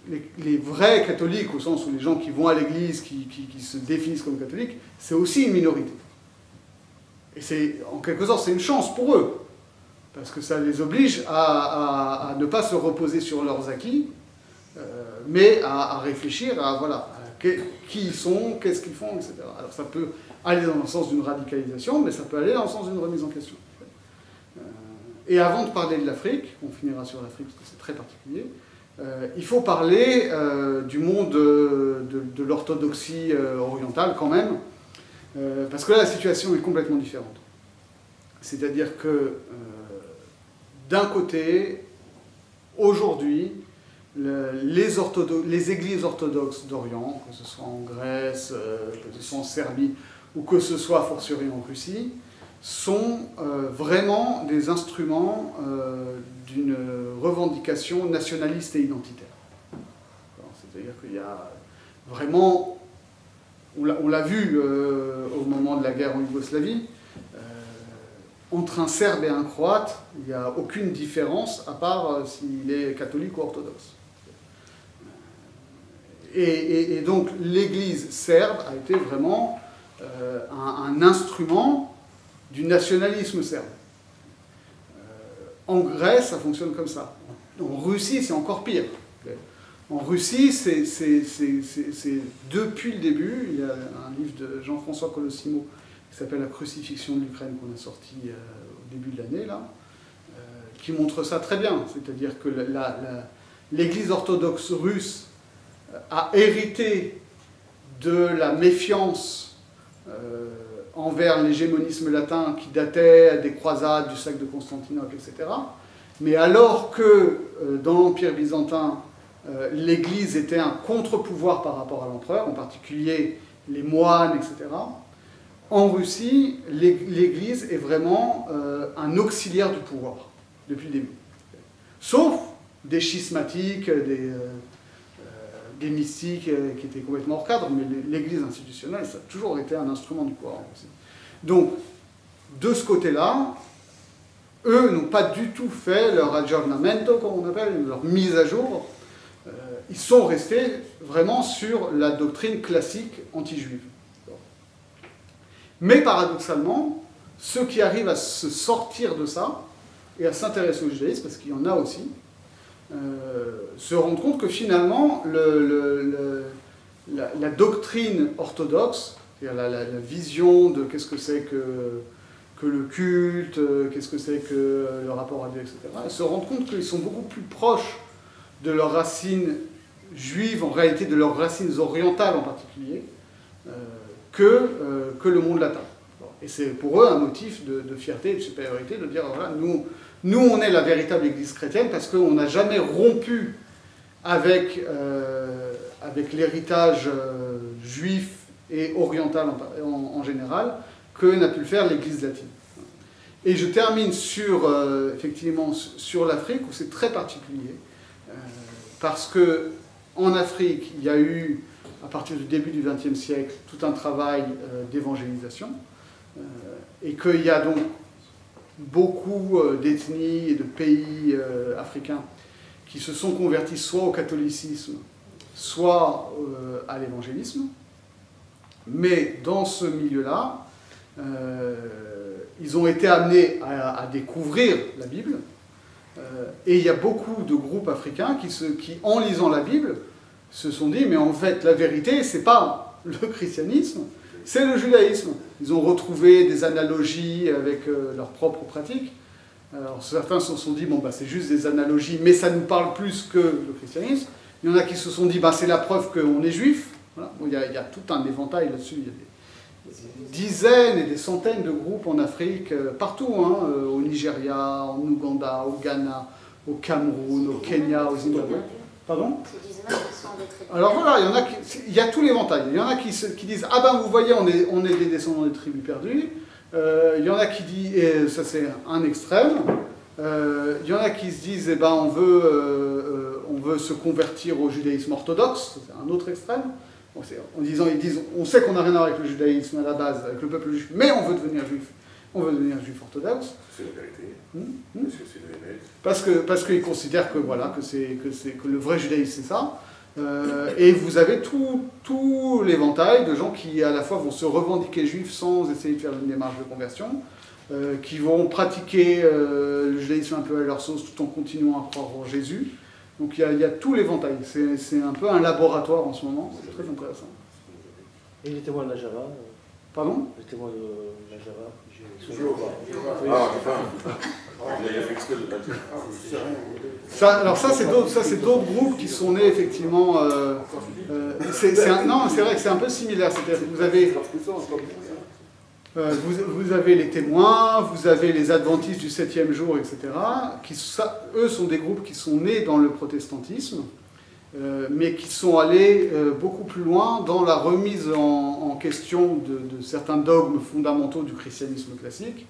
les vrais catholiques, au sens où les gens qui vont à l'église, qui se définissent comme catholiques, c'est aussi une minorité. Et c'est, en quelque sorte, c'est une chance pour eux, parce que ça les oblige à ne pas se reposer sur leurs acquis, mais à réfléchir à, voilà, qui ils sont, qu'est-ce qu'ils font, etc. Alors ça peut aller dans le sens d'une radicalisation, mais ça peut aller dans le sens d'une remise en question. Et avant de parler de l'Afrique, on finira sur l'Afrique parce que c'est très particulier, il faut parler du monde de l'orthodoxie orientale quand même, parce que là la situation est complètement différente. C'est-à-dire que d'un côté, aujourd'hui, les églises orthodoxes d'Orient, que ce soit en Grèce, que ce soit en Serbie, ou que ce soit a fortiori en Russie, sont vraiment des instruments d'une revendication nationaliste et identitaire. C'est-à-dire qu'il y a vraiment, on l'a vu au moment de la guerre en Yougoslavie, entre un Serbe et un Croate, il n'y a aucune différence à part s'il est catholique ou orthodoxe. Et donc l'Église serbe a été vraiment un instrument du nationalisme serbe. En Grèce, ça fonctionne comme ça. En Russie, c'est encore pire. En Russie, c'est depuis le début, il y a un livre de Jean-François Colosimo qui s'appelle « La crucifixion de l'Ukraine » qu'on a sorti au début de l'année, là, qui montre ça très bien. C'est-à-dire que l'Église orthodoxe russe a hérité de la méfiance envers l'hégémonisme latin qui datait des croisades, du sac de Constantinople, etc. Mais alors que dans l'Empire byzantin, l'Église était un contre-pouvoir par rapport à l'empereur, en particulier les moines, etc., en Russie, l'Église est vraiment un auxiliaire du pouvoir, depuis le début. Sauf des schismatiques, des mystiques qui étaient complètement hors cadre, mais l'Église institutionnelle, ça a toujours été un instrument du pouvoir en Russie. Donc, de ce côté-là, eux n'ont pas du tout fait leur aggiornamento, comme on appelle, leur mise à jour. Ils sont restés vraiment sur la doctrine classique anti-juive. Mais paradoxalement, ceux qui arrivent à se sortir de ça et à s'intéresser au judaïsme, parce qu'il y en a aussi, se rendent compte que finalement, la doctrine orthodoxe, c'est-à-dire la vision de qu'est-ce que c'est que le culte, qu'est-ce que c'est que le rapport à Dieu, etc., ils se rendent compte qu'ils sont beaucoup plus proches de leurs racines juives, en réalité de leurs racines orientales en particulier, que le monde latin. Et c'est pour eux un motif de fierté et de supériorité de dire, voilà, nous on est la véritable Église chrétienne parce qu'on n'a jamais rompu avec l'héritage juif et oriental en général que n'a pu le faire l'Église latine. Et je termine effectivement sur l'Afrique, où c'est très particulier, parce qu'en Afrique, il y a eu, à partir du début du XXe siècle, tout un travail d'évangélisation, et qu'il y a donc beaucoup d'ethnies et de pays africains qui se sont convertis soit au catholicisme, soit à l'évangélisme. Mais dans ce milieu-là, ils ont été amenés à découvrir la Bible, et il y a beaucoup de groupes africains qui, en lisant la Bible, se sont dit, mais en fait, la vérité, c'est pas le christianisme, c'est le judaïsme. Ils ont retrouvé des analogies avec leurs propres pratiques. Alors certains se sont dit, bon, bah, c'est juste des analogies, mais ça nous parle plus que le christianisme. Il y en a qui se sont dit, bah, c'est la preuve qu'on est juif. Voilà. Bon, il y a tout un éventail là-dessus. Il y a des dizaines et des centaines de groupes en Afrique, partout, hein, au Nigeria, en Ouganda, au Ghana, au Cameroun, au Kenya, au Zimbabwe. Pardon ? Alors voilà, il y a tout l'éventail. Il y en a qui disent, ah ben vous voyez, on est des descendants des tribus perdues. Il y en a qui disent, et ça c'est un extrême, il y en a qui se disent, eh ben on veut se convertir au judaïsme orthodoxe, c'est un autre extrême. Ils disent, on sait qu'on n'a rien à voir avec le judaïsme à la base, avec le peuple juif, mais on veut devenir juif. On veut devenir juif orthodoxe. C'est la vérité. Parce que c'est Parce qu'ils considèrent que, voilà, que le vrai judaïsme, c'est ça. Et vous avez tout l'éventail de gens qui, à la fois, vont se revendiquer juifs sans essayer de faire une démarche de conversion, qui vont pratiquer le judaïsme un peu à leur sauce tout en continuant à croire en Jésus. Donc il y a tout l'éventail. C'est un peu un laboratoire en ce moment. C'est très intéressant. Et les témoins de la Java Pardon ? Les témoins de la Java alors ça, c'est d'autres groupes qui sont nés effectivement. Non, c'est vrai que c'est un peu similaire. C'est-à-dire que vous avez les témoins, vous avez les adventistes du 7e jour, etc. Eux sont des groupes qui sont nés dans le protestantisme, mais qui sont allés beaucoup plus loin dans la remise en question de certains dogmes fondamentaux du christianisme classique,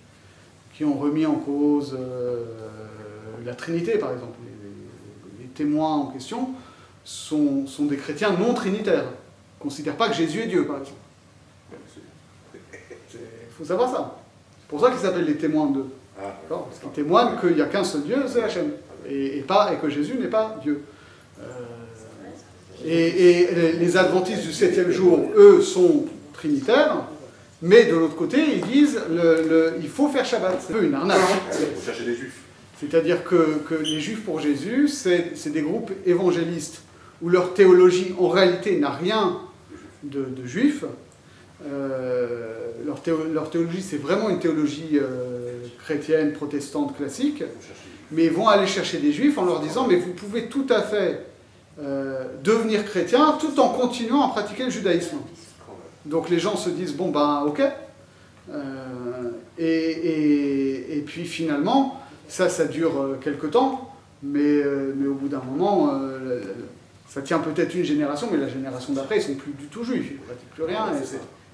qui ont remis en cause la Trinité, par exemple. Les témoins en question sont des chrétiens non trinitaires, ne considèrent pas que Jésus est Dieu, par exemple. Il faut savoir ça. C'est pour ça qu'ils s'appellent les témoins d'eux. Parce qu'ils témoignent qu'il n'y a qu'un seul Dieu, c'est Hachem. Et que Jésus n'est pas Dieu. Et les adventistes du 7e jour, eux, sont trinitaires, mais de l'autre côté, ils disent il faut faire Shabbat. C'est un peu une arnaque. Il faut chercher des juifs. C'est-à-dire que les juifs pour Jésus, c'est des groupes évangélistes où leur théologie, en réalité, n'a rien de juif. Leur théologie, c'est vraiment une théologie chrétienne, protestante, classique. Mais ils vont aller chercher des juifs en leur disant, mais vous pouvez tout à fait devenir chrétien tout en continuant à pratiquer le judaïsme. Donc les gens se disent, bon ben ok. Et puis finalement, ça dure quelque temps, mais au bout d'un moment, ça tient peut-être une génération, mais la génération d'après, ils ne sont plus du tout juifs, ils ne pratiquent plus rien,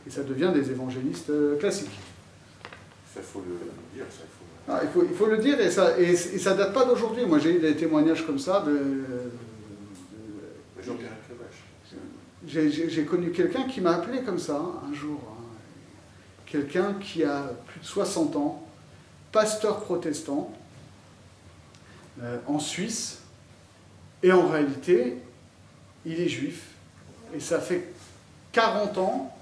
et ça devient des évangélistes classiques. Ça, il faut le dire, ça, il faut le dire, et ça date pas d'aujourd'hui. Moi, j'ai eu des témoignages comme ça Jean-Pierre Cavache. J'ai connu quelqu'un qui m'a appelé comme ça, un jour. Quelqu'un qui a plus de 60 ans, pasteur protestant, en Suisse, et en réalité, il est juif. Et ça fait 40 ans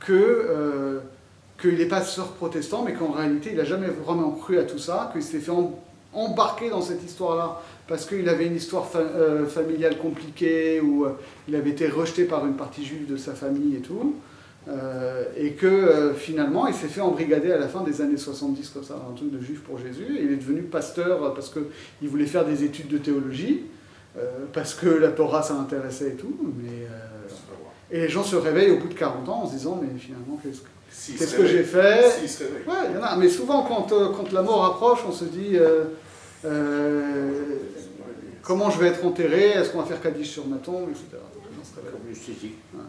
qu'il est pasteur protestant, mais qu'en réalité, il n'a jamais vraiment cru à tout ça, qu'il s'est fait embarquer dans cette histoire-là, parce qu'il avait une histoire familiale compliquée, où il avait été rejeté par une partie juive de sa famille et tout, et que finalement, il s'est fait embrigader à la fin des années 70, comme ça, un truc de juif pour Jésus, et il est devenu pasteur parce qu'il voulait faire des études de théologie, parce que la Torah, ça l'intéressait et tout, et les gens se réveillent au bout de 40 ans en se disant, mais finalement, qu'est-ce que j'ai fait? Ouais, il y en a, mais souvent, quand la mort approche, on se dit, comment je vais être enterré? Est-ce qu'on va faire Kaddish sur ma tombe, etc. Comme l'esthétique. Ouais.